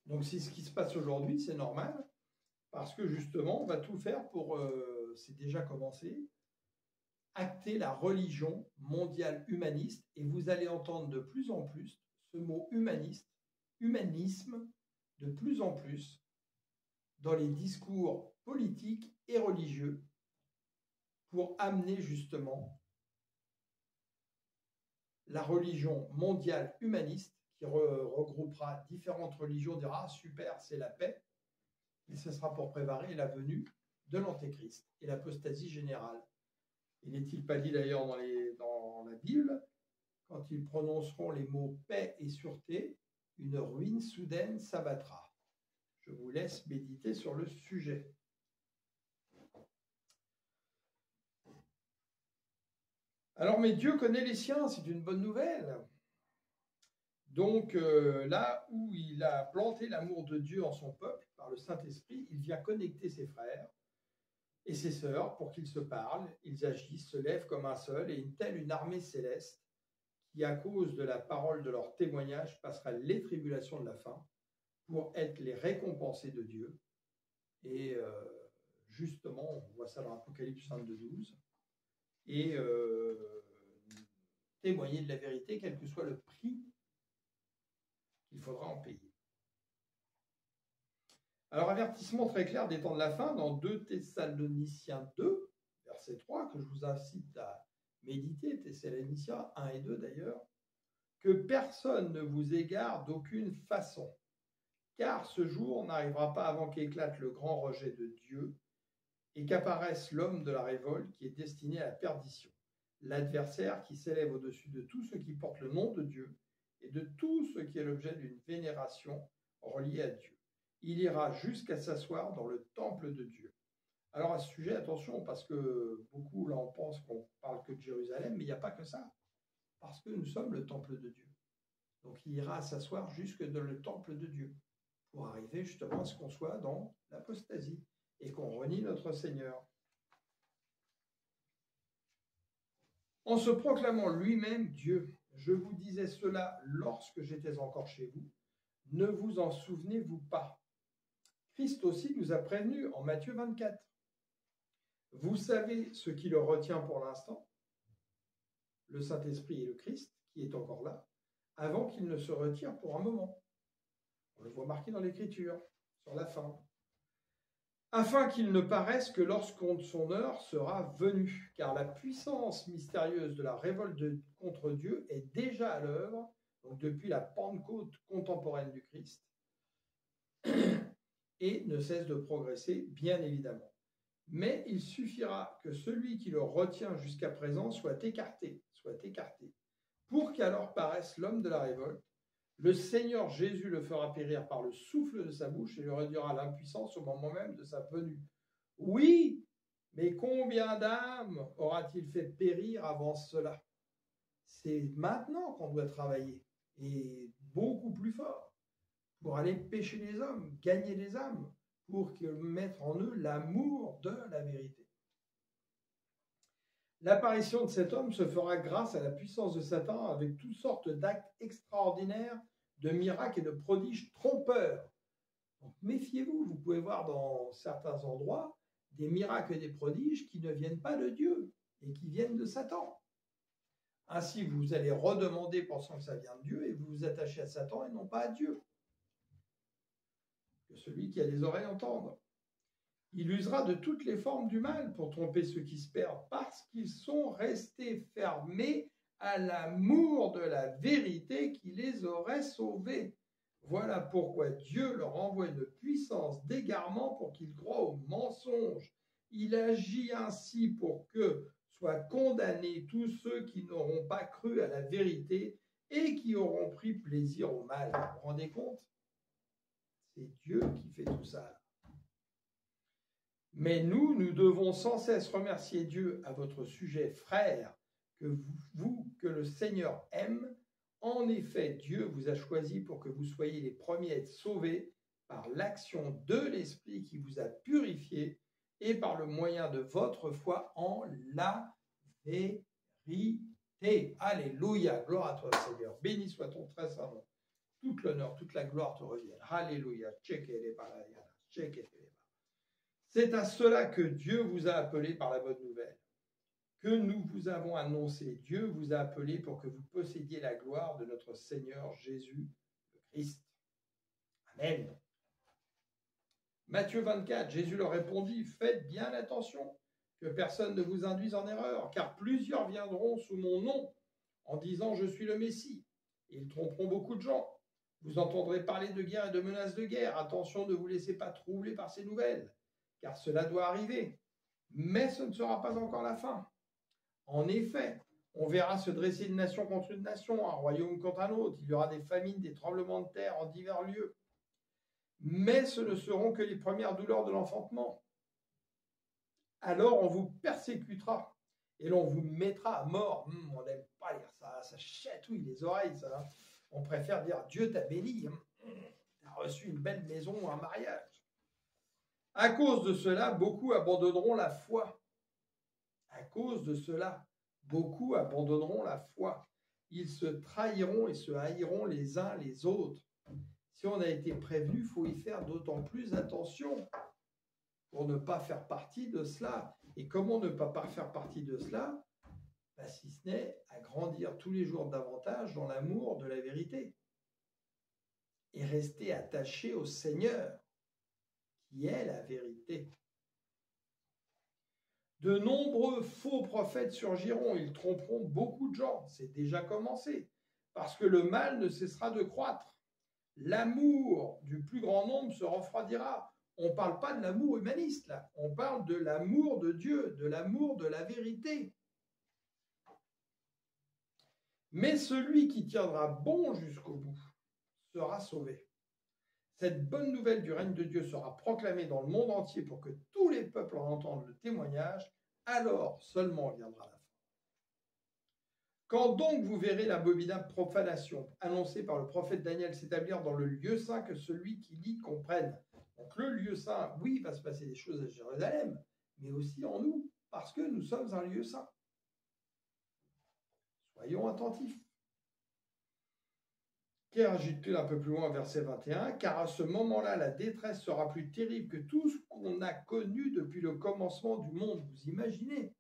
Donc, c'est ce qui se passe aujourd'hui, c'est normal, parce que justement, on va tout faire pour, c'est déjà commencé, acter la religion mondiale humaniste, et vous allez entendre de plus en plus ce mot humaniste, humanisme, de plus en plus dans les discours politiques et religieux pour amener justement la religion mondiale humaniste qui regroupera différentes religions, dira ah, super, c'est la paix, et ce sera pour préparer la venue de l'Antéchrist et l'apostasie générale. Et n'est-il pas dit d'ailleurs dans la Bible, quand ils prononceront les mots paix et sûreté, une ruine soudaine s'abattra. Je vous laisse méditer sur le sujet. Alors, mais Dieu connaît les siens, c'est une bonne nouvelle. Donc, là où il a planté l'amour de Dieu en son peuple, par le Saint-Esprit, il vient connecter ses frères et ses sœurs pour qu'ils se parlent, ils agissent, se lèvent comme un seul, et une armée céleste qui, à cause de la parole de leur témoignage, passera les tribulations de la fin pour être les récompensés de Dieu. Et justement, on voit ça dans Apocalypse 22:12, et témoigner de la vérité, quel que soit le prix qu'il faudra en payer. Alors, avertissement très clair des temps de la fin dans 2 Thessaloniciens 2, verset 3, que je vous incite à méditer, Thessaloniciens 1 et 2 d'ailleurs, que personne ne vous égare d'aucune façon, car ce jour n'arrivera pas avant qu'éclate le grand rejet de Dieu et qu'apparaisse l'homme de la révolte qui est destiné à la perdition, l'adversaire qui s'élève au-dessus de tout ce qui porte le nom de Dieu et de tout ce qui est l'objet d'une vénération reliée à Dieu. Il ira jusqu'à s'asseoir dans le temple de Dieu. Alors à ce sujet, attention, parce que beaucoup là on pense qu'on parle que de Jérusalem, mais il n'y a pas que ça, parce que nous sommes le temple de Dieu. Donc il ira s'asseoir jusque dans le temple de Dieu, pour arriver justement à ce qu'on soit dans l'apostasie et qu'on renie notre Seigneur. En se proclamant lui-même Dieu, je vous disais cela lorsque j'étais encore chez vous, ne vous en souvenez-vous pas? Christ aussi nous a prévenus en Matthieu 24. Vous savez ce qui le retient pour l'instant, le Saint-Esprit et le Christ, qui est encore là, avant qu'il ne se retire pour un moment. On le voit marqué dans l'Écriture, sur la fin. Afin qu'il ne paraisse que lorsqu'on son heure sera venue, car la puissance mystérieuse de la révolte contre Dieu est déjà à l'œuvre, donc depuis la Pentecôte contemporaine du Christ, et ne cesse de progresser, bien évidemment. Mais il suffira que celui qui le retient jusqu'à présent soit écarté, pour qu'alors paraisse l'homme de la révolte. Le Seigneur Jésus le fera périr par le souffle de sa bouche et lui réduira l'impuissance au moment même de sa venue. Oui, mais combien d'âmes aura-t-il fait périr avant cela? C'est maintenant qu'on doit travailler, et beaucoup plus fort, pour aller pêcher les hommes, gagner les âmes, pour mettre en eux l'amour de la vérité. L'apparition de cet homme se fera grâce à la puissance de Satan avec toutes sortes d'actes extraordinaires, de miracles et de prodiges trompeurs. Donc méfiez-vous, vous pouvez voir dans certains endroits des miracles et des prodiges qui ne viennent pas de Dieu et qui viennent de Satan. Ainsi, vous allez redemander pensant que ça vient de Dieu et vous vous attachez à Satan et non pas à Dieu. Que celui qui a les oreilles entende. Il usera de toutes les formes du mal pour tromper ceux qui se perdent parce qu'ils sont restés fermés à l'amour de la vérité qui les aurait sauvés. Voilà pourquoi Dieu leur envoie une puissance d'égarement pour qu'ils croient au mensonge. Il agit ainsi pour que soient condamnés tous ceux qui n'auront pas cru à la vérité et qui auront pris plaisir au mal. Vous vous rendez compte? C'est Dieu qui fait tout ça. Mais nous devons sans cesse remercier Dieu à votre sujet, frères, que le Seigneur aime. En effet, Dieu vous a choisi pour que vous soyez les premiers à être sauvés par l'action de l'Esprit qui vous a purifiés et par le moyen de votre foi en la vérité. Alléluia, gloire à toi Seigneur, béni soit ton très saint nom. Toute l'honneur, toute la gloire te reviennent. Alléluia. C'est à cela que Dieu vous a appelé par la bonne nouvelle, que nous vous avons annoncé. Dieu vous a appelé pour que vous possédiez la gloire de notre Seigneur Jésus le Christ. Amen. Matthieu 24, Jésus leur répondit, faites bien attention que personne ne vous induise en erreur, car plusieurs viendront sous mon nom en disant je suis le Messie. Et ils tromperont beaucoup de gens. Vous entendrez parler de guerre et de menaces de guerre. Attention, ne vous laissez pas troubler par ces nouvelles, car cela doit arriver. Mais ce ne sera pas encore la fin. En effet, on verra se dresser une nation contre une nation, un royaume contre un autre. Il y aura des famines, des tremblements de terre en divers lieux. Mais ce ne seront que les premières douleurs de l'enfantement. Alors on vous persécutera et l'on vous mettra à mort. On n'aime pas lire ça, ça chatouille les oreilles, ça. On préfère dire Dieu t'a béni, t'as reçu une belle maison ou un mariage. À cause de cela, beaucoup abandonneront la foi. À cause de cela, beaucoup abandonneront la foi. Ils se trahiront et se haïront les uns les autres. Si on a été prévenu, il faut y faire d'autant plus attention pour ne pas faire partie de cela. Et comment ne pas faire partie de cela? Si ce n'est à grandir tous les jours davantage dans l'amour de la vérité et rester attaché au Seigneur, qui est la vérité. De nombreux faux prophètes surgiront, ils tromperont beaucoup de gens, c'est déjà commencé, parce que le mal ne cessera de croître. L'amour du plus grand nombre se refroidira. On ne parle pas de l'amour humaniste, là. On parle de l'amour de Dieu, de l'amour de la vérité. Mais celui qui tiendra bon jusqu'au bout sera sauvé. Cette bonne nouvelle du règne de Dieu sera proclamée dans le monde entier pour que tous les peuples en entendent le témoignage, alors seulement viendra la fin. Quand donc vous verrez l'abominable profanation annoncée par le prophète Daniel s'établir dans le lieu saint, que celui qui lit comprenne. Donc le lieu saint, oui, il va se passer des choses à Jérusalem, mais aussi en nous, parce que nous sommes un lieu saint. Soyons attentifs. Car, ajoute-t-il un peu plus loin, verset 21, car à ce moment-là, la détresse sera plus terrible que tout ce qu'on a connu depuis le commencement du monde. Vous imaginez?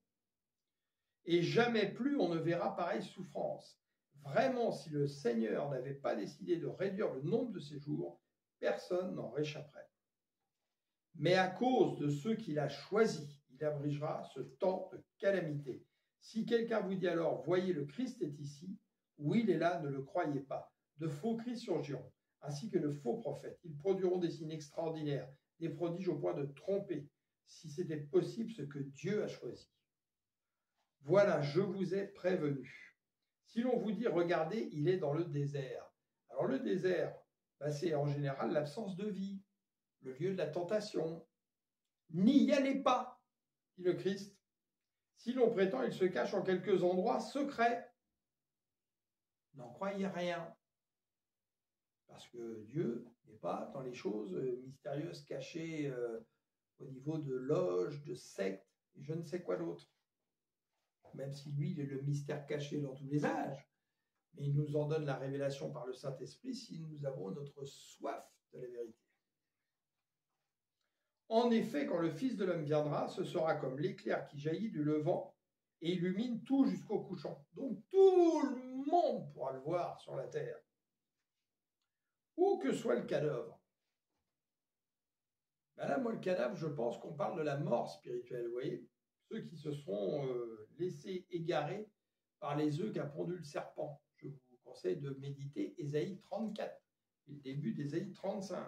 Et jamais plus on ne verra pareille souffrance. Vraiment, si le Seigneur n'avait pas décidé de réduire le nombre de ses jours, personne n'en réchapperait. Mais à cause de ceux qu'il a choisis, il abrigera ce temps de calamité. Si quelqu'un vous dit alors, voyez, le Christ est ici, ou il est là, ne le croyez pas. De faux Christ surgiront, ainsi que de faux prophètes. Ils produiront des signes extraordinaires, des prodiges au point de tromper, si c'était possible, ce que Dieu a choisi. Voilà, je vous ai prévenu. Si l'on vous dit, regardez, il est dans le désert. Alors le désert, c'est en général l'absence de vie, le lieu de la tentation. N'y allez pas, dit le Christ. Si l'on prétend, il se cache en quelques endroits secrets. N'en croyez rien. Parce que Dieu n'est pas dans les choses mystérieuses cachées au niveau de loges, de sectes, et je ne sais quoi d'autre. Même si lui, il est le mystère caché dans tous les âges, mais il nous en donne la révélation par le Saint-Esprit si nous avons notre soif de la vérité. En effet, quand le Fils de l'homme viendra, ce sera comme l'éclair qui jaillit du levant et illumine tout jusqu'au couchant. Donc tout le monde pourra le voir sur la terre. Où que soit le cadavre. Là, moi, le cadavre, je pense qu'on parle de la mort spirituelle, vous voyez, ceux qui se seront laissés égarer par les œufs qu'a pondu le serpent. Je vous conseille de méditer Ésaïe 34, et le début d'Ésaïe 35.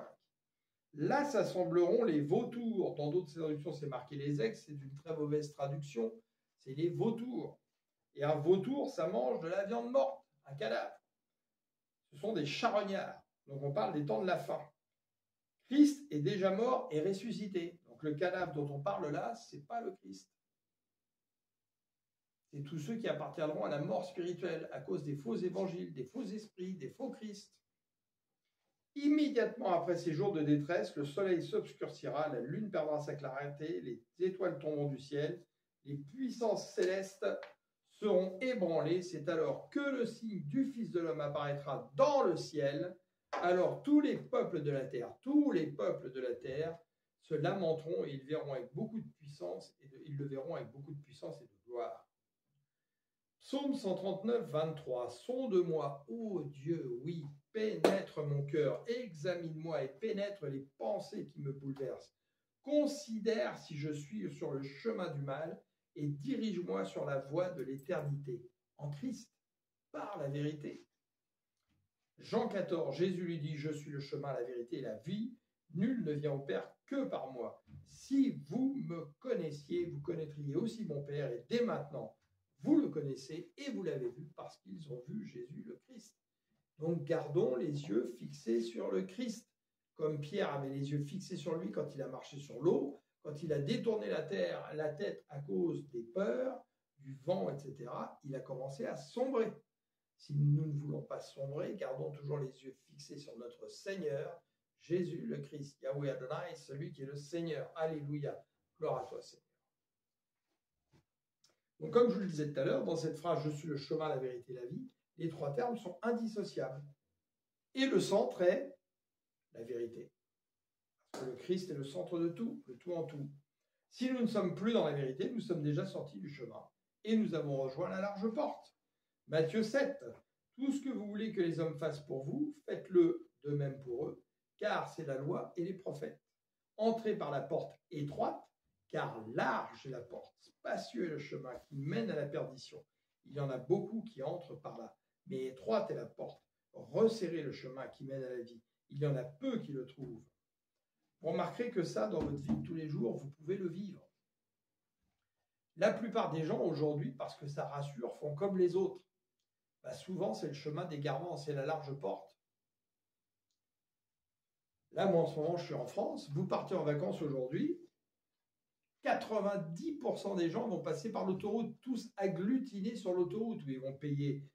Là s'assembleront les vautours. Dans d'autres traductions, c'est marqué les ex, c'est une très mauvaise traduction. C'est les vautours. Et un vautour, ça mange de la viande morte, un cadavre. Ce sont des charognards. Donc on parle des temps de la fin. Christ est déjà mort et ressuscité. Donc le cadavre dont on parle là, ce n'est pas le Christ. C'est tous ceux qui appartiendront à la mort spirituelle à cause des faux évangiles, des faux esprits, des faux Christ. Immédiatement après ces jours de détresse, le soleil s'obscurcira, la lune perdra sa clarté, les étoiles tomberont du ciel, les puissances célestes seront ébranlées. C'est alors que le signe du Fils de l'homme apparaîtra dans le ciel. Alors tous les peuples de la terre, se lamenteront et ils verront avec beaucoup de puissance ils le verront avec beaucoup de puissance et de gloire. Psaume 139, 23. Sonde-moi, ô Dieu, oui, pénètre mon cœur, examine-moi et pénètre les pensées qui me bouleversent. Considère si je suis sur le chemin du mal et dirige-moi sur la voie de l'éternité. En Christ, par la vérité. Jean 14, Jésus lui dit, je suis le chemin, la vérité et la vie. Nul ne vient au Père que par moi. Si vous me connaissiez, vous connaîtriez aussi mon Père et dès maintenant, vous le connaissez et vous l'avez vu parce qu'ils ont vu Jésus le Christ. Donc gardons les yeux fixés sur le Christ. Comme Pierre avait les yeux fixés sur lui quand il a marché sur l'eau, quand il a détourné la tête à cause des peurs, du vent, etc., il a commencé à sombrer. Si nous ne voulons pas sombrer, gardons toujours les yeux fixés sur notre Seigneur, Jésus le Christ, Yahweh Adonai, celui qui est le Seigneur. Alléluia. Gloire à toi, Seigneur. Donc, comme je vous le disais tout à l'heure, dans cette phrase « Je suis le chemin, la vérité et la vie », les trois termes sont indissociables. Et le centre est la vérité. Parce que le Christ est le centre de tout, le tout en tout. Si nous ne sommes plus dans la vérité, nous sommes déjà sortis du chemin et nous avons rejoint la large porte. Matthieu 7. Tout ce que vous voulez que les hommes fassent pour vous, faites-le de même pour eux, car c'est la loi et les prophètes. Entrez par la porte étroite, car large est la porte, spacieux est le chemin qui mène à la perdition. Il y en a beaucoup qui entrent par là, mais étroite est la porte. Resserrez le chemin qui mène à la vie. Il y en a peu qui le trouvent. Vous remarquerez que ça, dans votre vie de tous les jours, vous pouvez le vivre. La plupart des gens aujourd'hui, parce que ça rassure, font comme les autres. Souvent, c'est le chemin d'égarement, c'est la large porte. Là, moi, en ce moment, je suis en France. Vous partez en vacances aujourd'hui. 90% des gens vont passer par l'autoroute, tous agglutinés sur l'autoroute, où ils vont payer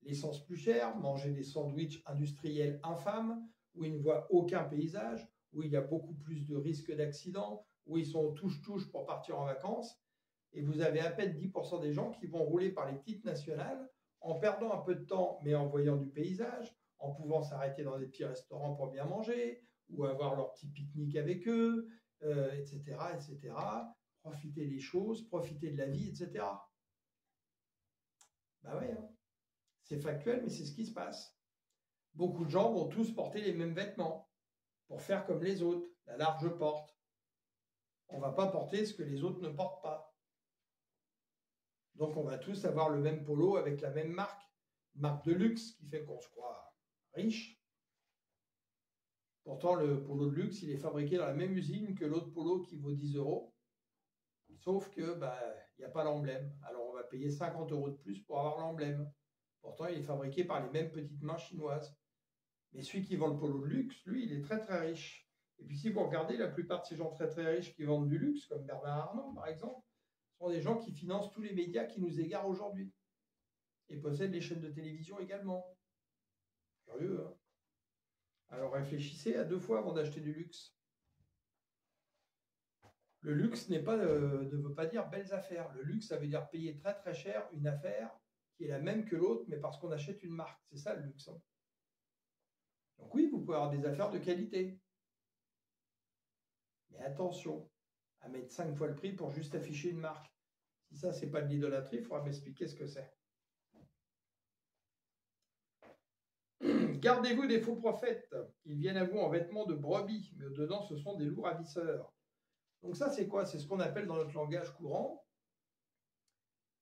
l'essence plus chère, manger des sandwichs industriels infâmes, où ils ne voient aucun paysage, où il y a beaucoup plus de risques d'accidents, où ils sont touche-touche pour partir en vacances. Et vous avez à peine 10% des gens qui vont rouler par les petites nationales en perdant un peu de temps, mais en voyant du paysage, en pouvant s'arrêter dans des petits restaurants pour bien manger, ou avoir leur petit pique-nique avec eux, etc., etc. Profiter des choses, profiter de la vie, etc. Ouais, hein. C'est factuel, mais c'est ce qui se passe. Beaucoup de gens vont tous porter les mêmes vêtements pour faire comme les autres, la large porte. On ne va pas porter ce que les autres ne portent pas. Donc, on va tous avoir le même polo avec la même marque de luxe qui fait qu'on se croit riche. Pourtant, le polo de luxe, il est fabriqué dans la même usine que l'autre polo qui vaut 10 €. Sauf que, il n'y a pas l'emblème. Alors, on va payer 50 € de plus pour avoir l'emblème. Pourtant, il est fabriqué par les mêmes petites mains chinoises. Mais celui qui vend le polo de luxe, lui, il est très très riche. Et puis, si vous regardez, la plupart de ces gens très très riches qui vendent du luxe, comme Bernard Arnault, par exemple, sont des gens qui financent tous les médias qui nous égarent aujourd'hui. Et possèdent les chaînes de télévision également. Curieux, hein? Alors réfléchissez à 2 fois avant d'acheter du luxe. Le luxe ne veut pas dire belles affaires. Le luxe, ça veut dire payer très très cher une affaire qui est la même que l'autre, mais parce qu'on achète une marque. C'est ça le luxe, hein. Donc oui, vous pouvez avoir des affaires de qualité. Mais attention à mettre 5 fois le prix pour juste afficher une marque. Si ça, c'est pas de l'idolâtrie, il faudra m'expliquer ce que c'est. Gardez-vous des faux prophètes. Ils viennent à vous en vêtements de brebis, mais au-dedans, ce sont des loups ravisseurs. Donc ça, c'est quoi? C'est ce qu'on appelle dans notre langage courant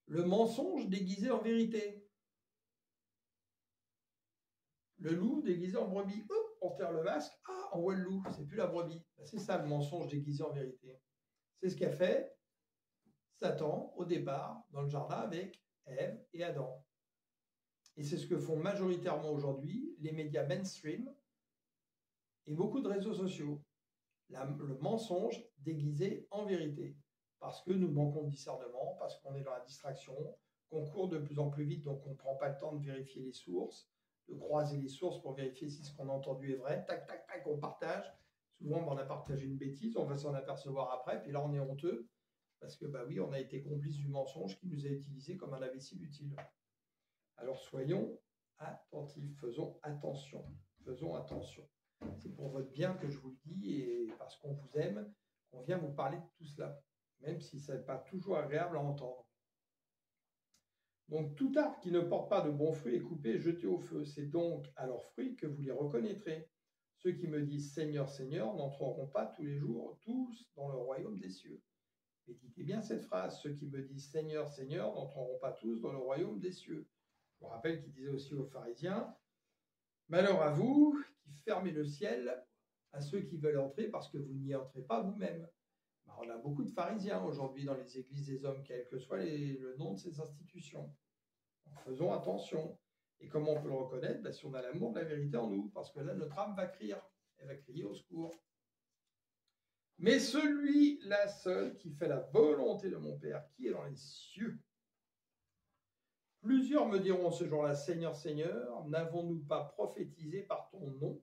le mensonge déguisé en vérité. Le loup déguisé en brebis. Hop, on tire le masque. Ah, on voit le loup. C'est plus la brebis. C'est ça le mensonge déguisé en vérité. C'est ce qu'a fait Satan au départ dans le jardin avec Ève et Adam. Et c'est ce que font majoritairement aujourd'hui les médias mainstream et beaucoup de réseaux sociaux. Le mensonge déguisé en vérité. Parce que nous manquons de discernement, parce qu'on est dans la distraction, qu'on court de plus en plus vite, donc on ne prend pas le temps de vérifier les sources, de croiser les sources pour vérifier si ce qu'on a entendu est vrai. Tac, tac, tac, on partage. Souvent, on a partagé une bêtise, on va s'en apercevoir après, puis là, on est honteux, parce que, bah oui, on a été complice du mensonge qui nous a utilisé comme un imbécile utile. Alors, soyons attentifs, faisons attention, faisons attention. C'est pour votre bien que je vous le dis, et parce qu'on vous aime, on vient vous parler de tout cela, même si ce n'est pas toujours agréable à entendre. Donc, tout arbre qui ne porte pas de bons fruits est coupé et jeté au feu. C'est donc à leurs fruits que vous les reconnaîtrez. Ceux qui me disent Seigneur, Seigneur n'entreront pas tous les jours, tous dans le royaume des cieux. Méditez bien cette phrase. Ceux qui me disent Seigneur, Seigneur n'entreront pas tous dans le royaume des cieux. Je vous rappelle qu'il disait aussi aux pharisiens Malheur à vous qui fermez le ciel à ceux qui veulent entrer parce que vous n'y entrez pas vous-même. On a beaucoup de pharisiens aujourd'hui dans les églises des hommes, quel que soit le nom de ces institutions. Donc, faisons attention. Et comment on peut le reconnaître? Si on a l'amour de la vérité en nous, parce que là, notre âme va crier. Elle va crier au secours. Mais celui-là seul qui fait la volonté de mon Père, qui est dans les cieux. Plusieurs me diront ce jour-là, Seigneur, Seigneur, n'avons-nous pas prophétisé par ton nom?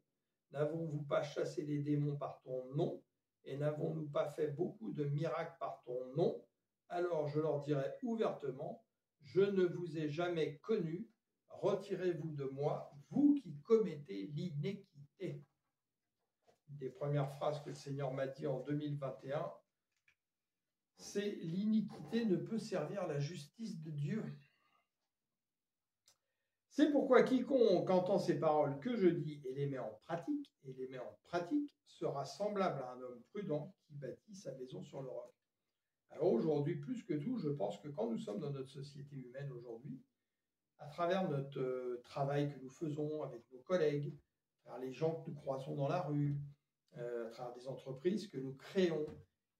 N'avons-nous pas chassé les démons par ton nom? Et n'avons-nous pas fait beaucoup de miracles par ton nom? Alors je leur dirai ouvertement, je ne vous ai jamais connu, retirez-vous de moi, vous qui commettez l'iniquité. Une des premières phrases que le Seigneur m'a dit en 2021, c'est l'iniquité ne peut servir la justice de Dieu. C'est pourquoi quiconque entend ces paroles que je dis et les met en pratique, sera semblable à un homme prudent qui bâtit sa maison sur le roc. Alors aujourd'hui, plus que tout, je pense que quand nous sommes dans notre société humaine aujourd'hui, à travers notre travail que nous faisons avec nos collègues, à travers les gens que nous croisons dans la rue, à travers des entreprises que nous créons,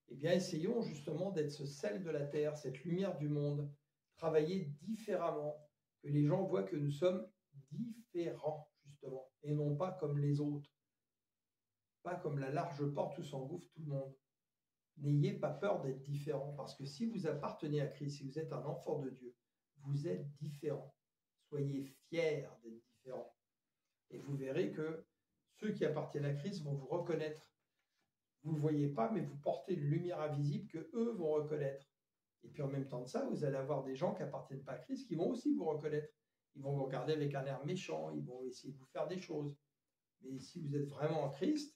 eh bien essayons justement d'être ce sel de la terre, cette lumière du monde, travailler différemment, que les gens voient que nous sommes différents, justement, et non pas comme les autres. Pas comme la large porte où s'engouffre tout le monde. N'ayez pas peur d'être différent, parce que si vous appartenez à Christ, si vous êtes un enfant de Dieu, vous êtes différent. Soyez fiers d'être différents. Et vous verrez que ceux qui appartiennent à Christ vont vous reconnaître. Vous ne le voyez pas, mais vous portez une lumière invisible que eux vont reconnaître. Et puis en même temps de ça, vous allez avoir des gens qui n'appartiennent pas à Christ qui vont aussi vous reconnaître. Ils vont vous regarder avec un air méchant, ils vont essayer de vous faire des choses. Mais si vous êtes vraiment en Christ,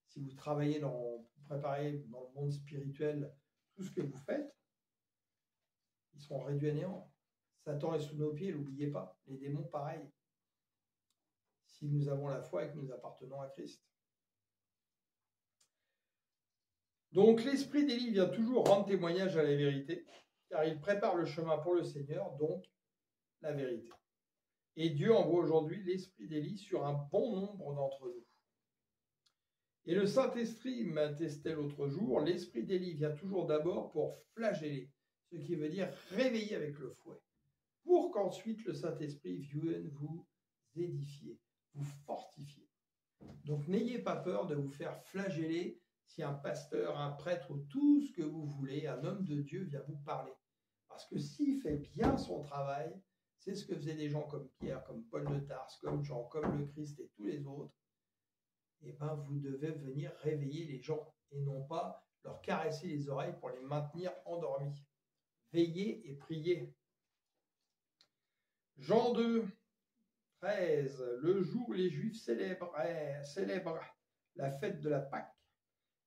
si vous travaillez vous préparez dans le monde spirituel tout ce que vous faites, ils seront réduits à néant. Satan est sous nos pieds, n'oubliez pas. Les démons, pareil. Si nous avons la foi et que nous appartenons à Christ. Donc l'esprit d'Élie vient toujours rendre témoignage à la vérité, car il prépare le chemin pour le Seigneur, donc la vérité. Et Dieu envoie aujourd'hui l'esprit d'Élie sur un bon nombre d'entre nous. Et le Saint-Esprit m'attestait l'autre jour, l'esprit d'Élie vient toujours d'abord pour flageller, ce qui veut dire réveiller avec le fouet, pour qu'ensuite le Saint-Esprit vienne vous édifier, vous fortifier. Donc n'ayez pas peur de vous faire flageller si un pasteur, un prêtre ou tout ce que vous voulez, un homme de Dieu vient vous parler. Parce que s'il fait bien son travail, c'est ce que faisaient des gens comme Pierre, comme Paul de Tarse, comme Jean, comme le Christ et tous les autres. Eh bien, vous devez venir réveiller les gens et non pas leur caresser les oreilles pour les maintenir endormis. Veillez et priez. Jean 2, 13, le jour où les Juifs célèbrent la fête de la Pâque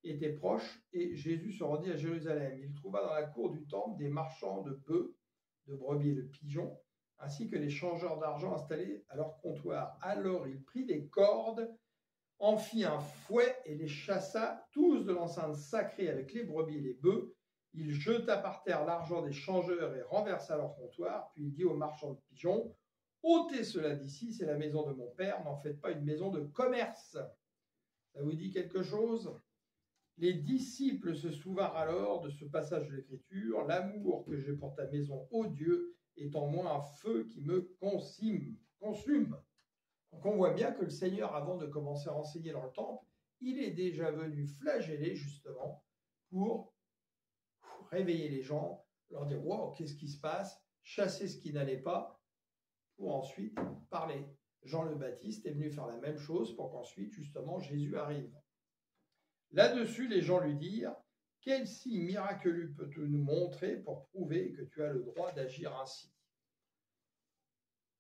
était proche et Jésus se rendit à Jérusalem. Il trouva dans la cour du temple des marchands de bœufs, de brebis et de pigeons, ainsi que les changeurs d'argent installés à leur comptoir. Alors il prit des cordes, en fit un fouet et les chassa tous de l'enceinte sacrée avec les brebis et les bœufs. Il jeta par terre l'argent des changeurs et renversa leur comptoir. Puis il dit aux marchands de pigeons, « Ôtez cela d'ici, c'est la maison de mon père, n'en faites pas une maison de commerce. » Ça vous dit quelque chose? Les disciples se souvinrent alors de ce passage de l'Écriture, « L'amour que j'ai pour ta maison, ô Dieu, est en moi un feu qui me consume. » Donc on voit bien que le Seigneur, avant de commencer à enseigner dans le temple, il est déjà venu flageller justement pour réveiller les gens, leur dire « Wow, qu'est-ce qui se passe ?» chasser ce qui n'allait pas, pour ensuite parler. Jean le Baptiste est venu faire la même chose pour qu'ensuite, justement, Jésus arrive. Là-dessus, les gens lui dirent, « Quel signe miraculeux peux-tu nous montrer pour prouver que tu as le droit d'agir ainsi ?»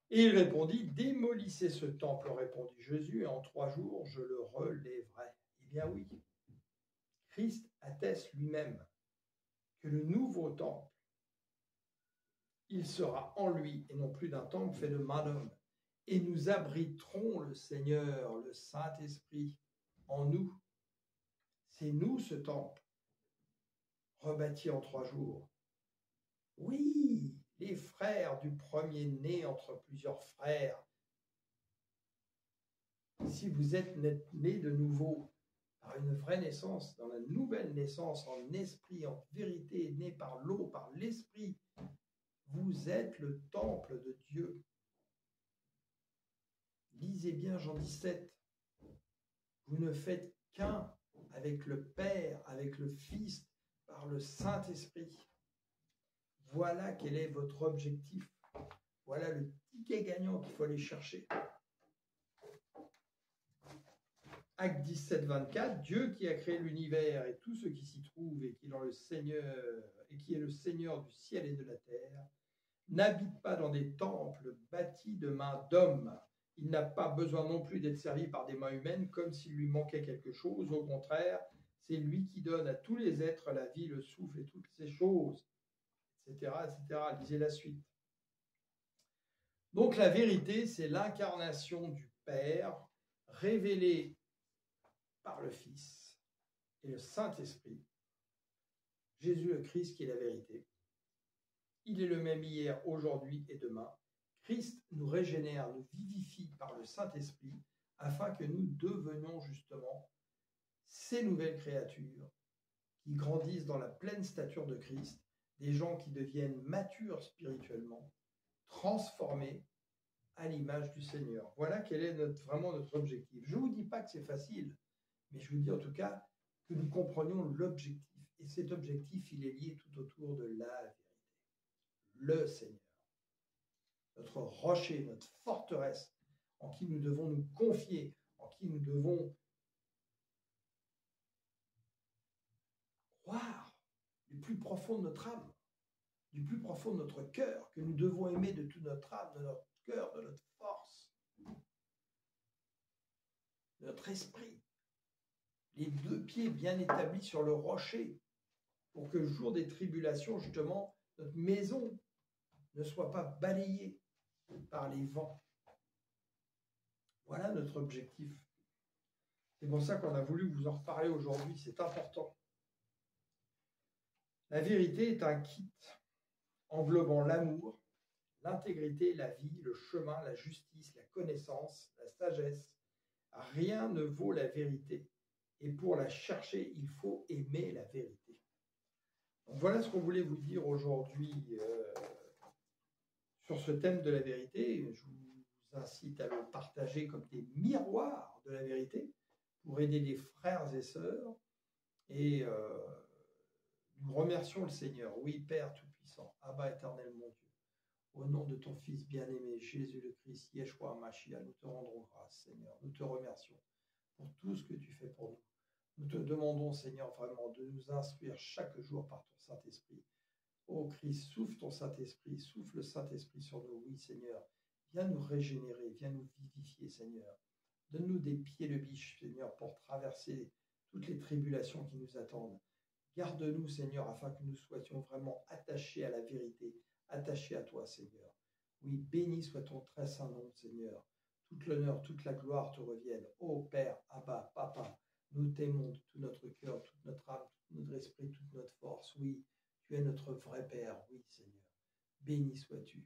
Et il répondit, « Démolissez ce temple, répondit Jésus, et en 3 jours, je le relèverai. » Eh bien oui, Christ atteste lui-même que le nouveau temple, il sera en lui et non plus d'un temple fait de main d'homme. Et nous abriterons le Seigneur, le Saint-Esprit, en nous. C'est nous ce temple, rebâti en 3 jours. Oui, les frères du premier-né entre plusieurs frères. Si vous êtes nés de nouveau, par une vraie naissance, dans la nouvelle naissance, en esprit, en vérité, né par l'eau, par l'esprit, vous êtes le temple de Dieu. Lisez bien Jean 17. Vous ne faites qu'un avec le Père, avec le Fils, par le Saint-Esprit. Voilà quel est votre objectif. Voilà le ticket gagnant qu'il faut aller chercher. Acte 17, 24, Dieu qui a créé l'univers et tout ce qui s'y trouve et qui est le Seigneur du ciel et de la terre, n'habite pas dans des temples bâtis de mains d'hommes. Il n'a pas besoin non plus d'être servi par des mains humaines comme s'il lui manquait quelque chose. Au contraire, c'est lui qui donne à tous les êtres la vie, le souffle et toutes ces choses, etc., etc. Lisez la suite. Donc la vérité, c'est l'incarnation du Père révélée par le Fils et le Saint-Esprit. Jésus le Christ qui est la vérité. Il est le même hier, aujourd'hui et demain. Christ nous régénère, nous vivifie par le Saint-Esprit afin que nous devenions justement ces nouvelles créatures qui grandissent dans la pleine stature de Christ, des gens qui deviennent matures spirituellement, transformés à l'image du Seigneur. Voilà quel est vraiment notre objectif. Je ne vous dis pas que c'est facile, mais je vous dis en tout cas que nous comprenions l'objectif. Et cet objectif, il est lié tout autour de la vérité. Le Seigneur, notre rocher, notre forteresse, en qui nous devons nous confier, en qui nous devons croire du plus profond de notre âme, du plus profond de notre cœur, que nous devons aimer de toute notre âme, de notre cœur, de notre force, de notre esprit. Les 2 pieds bien établis sur le rocher, pour que le jour des tribulations, justement, notre maison ne soit pas balayée par les vents. Voilà notre objectif. C'est pour ça qu'on a voulu vous en reparler aujourd'hui, c'est important. La vérité est un kit englobant l'amour, l'intégrité, la vie, le chemin, la justice, la connaissance, la sagesse. Rien ne vaut la vérité. Et pour la chercher, il faut aimer la vérité. Donc voilà ce qu'on voulait vous dire aujourd'hui sur ce thème de la vérité. Je vous incite à le partager comme des miroirs de la vérité pour aider les frères et sœurs. Et nous remercions le Seigneur. Oui, Père Tout-Puissant, Abba éternel, mon Dieu. Au nom de ton Fils bien-aimé, Jésus le Christ, Yeshua Mashiach, nous te rendrons grâce, Seigneur. Nous te remercions pour tout ce que tu fais pour nous. Nous te demandons, Seigneur, vraiment de nous instruire chaque jour par ton Saint-Esprit. Ô Christ, souffle ton Saint-Esprit, souffle le Saint-Esprit sur nous. Oui, Seigneur, viens nous régénérer, viens nous vivifier, Seigneur. Donne-nous des pieds de biche, Seigneur, pour traverser toutes les tribulations qui nous attendent. Garde-nous, Seigneur, afin que nous soyons vraiment attachés à la vérité, attachés à toi, Seigneur. Oui, béni soit ton très saint nom, Seigneur. Toute l'honneur, toute la gloire te reviennent. Ô Père, Abba, Papa, nous t'aimons de tout notre cœur, toute notre âme, tout notre esprit, toute notre force. Oui, tu es notre vrai Père. Oui, Seigneur. Béni sois-tu.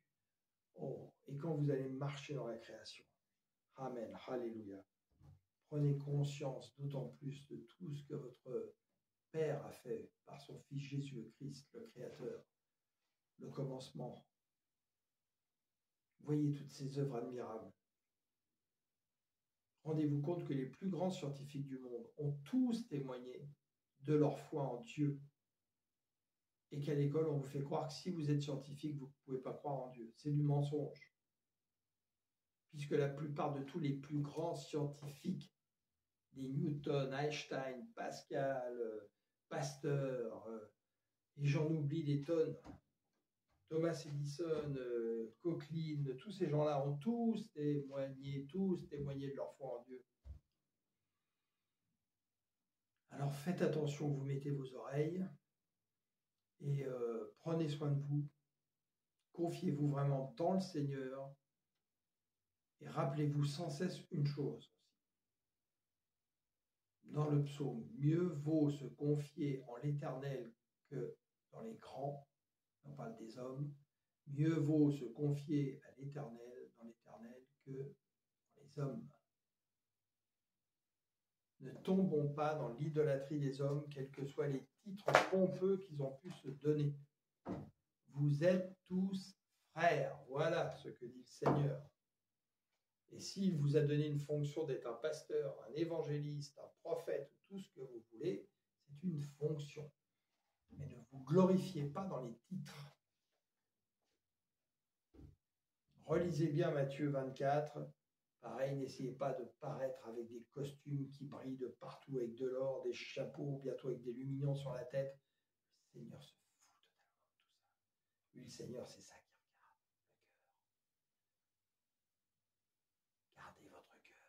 Oh, et quand vous allez marcher dans la création. Amen. Alléluia. Prenez conscience d'autant plus de tout ce que votre Père a fait par son Fils Jésus le Christ, le Créateur, le commencement. Voyez toutes ces œuvres admirables. Rendez-vous compte que les plus grands scientifiques du monde ont tous témoigné de leur foi en Dieu. Et qu'à l'école, on vous fait croire que si vous êtes scientifique, vous ne pouvez pas croire en Dieu. C'est du mensonge. puisque la plupart de tous les plus grands scientifiques, des Newton, Einstein, Pascal, Pasteur, et j'en oublie des tonnes, Thomas Edison, Coqueline, tous ces gens-là ont tous témoigné de leur foi en Dieu. Alors faites attention où vous mettez vos oreilles et prenez soin de vous. Confiez-vous vraiment dans le Seigneur et rappelez-vous sans cesse une chose aussi. Dans le psaume, mieux vaut se confier en l'Éternel que dans les grands, on parle des hommes, mieux vaut se confier à l'Éternel, dans l'Éternel, que dans les hommes. Ne tombons pas dans l'idolâtrie des hommes, quels que soient les titres pompeux qu'ils ont pu se donner. Vous êtes tous frères, voilà ce que dit le Seigneur. Et s'il vous a donné une fonction d'être un pasteur, un évangéliste, un prophète, ou tout ce que vous voulez, c'est une fonction. Mais ne vous glorifiez pas dans les titres. Relisez bien Matthieu 24. Pareil, n'essayez pas de paraître avec des costumes qui brillent de partout avec de l'or, des chapeaux, bientôt avec des lumignons sur la tête. Le Seigneur se fout totalement de tout ça. Lui, le Seigneur, c'est ça qui regarde, le cœur. Gardez votre cœur.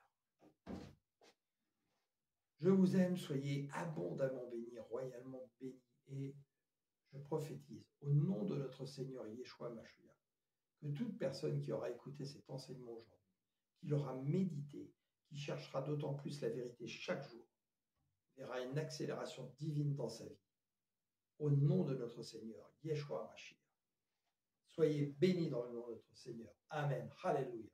Je vous aime, soyez abondamment bénis, royalement bénis. Et je prophétise au nom de notre Seigneur Yeshua Mashiach que toute personne qui aura écouté cet enseignement aujourd'hui, qui l'aura médité, qui cherchera d'autant plus la vérité chaque jour, verra une accélération divine dans sa vie. Au nom de notre Seigneur Yeshua Mashiach. Soyez bénis dans le nom de notre Seigneur. Amen. Alléluia.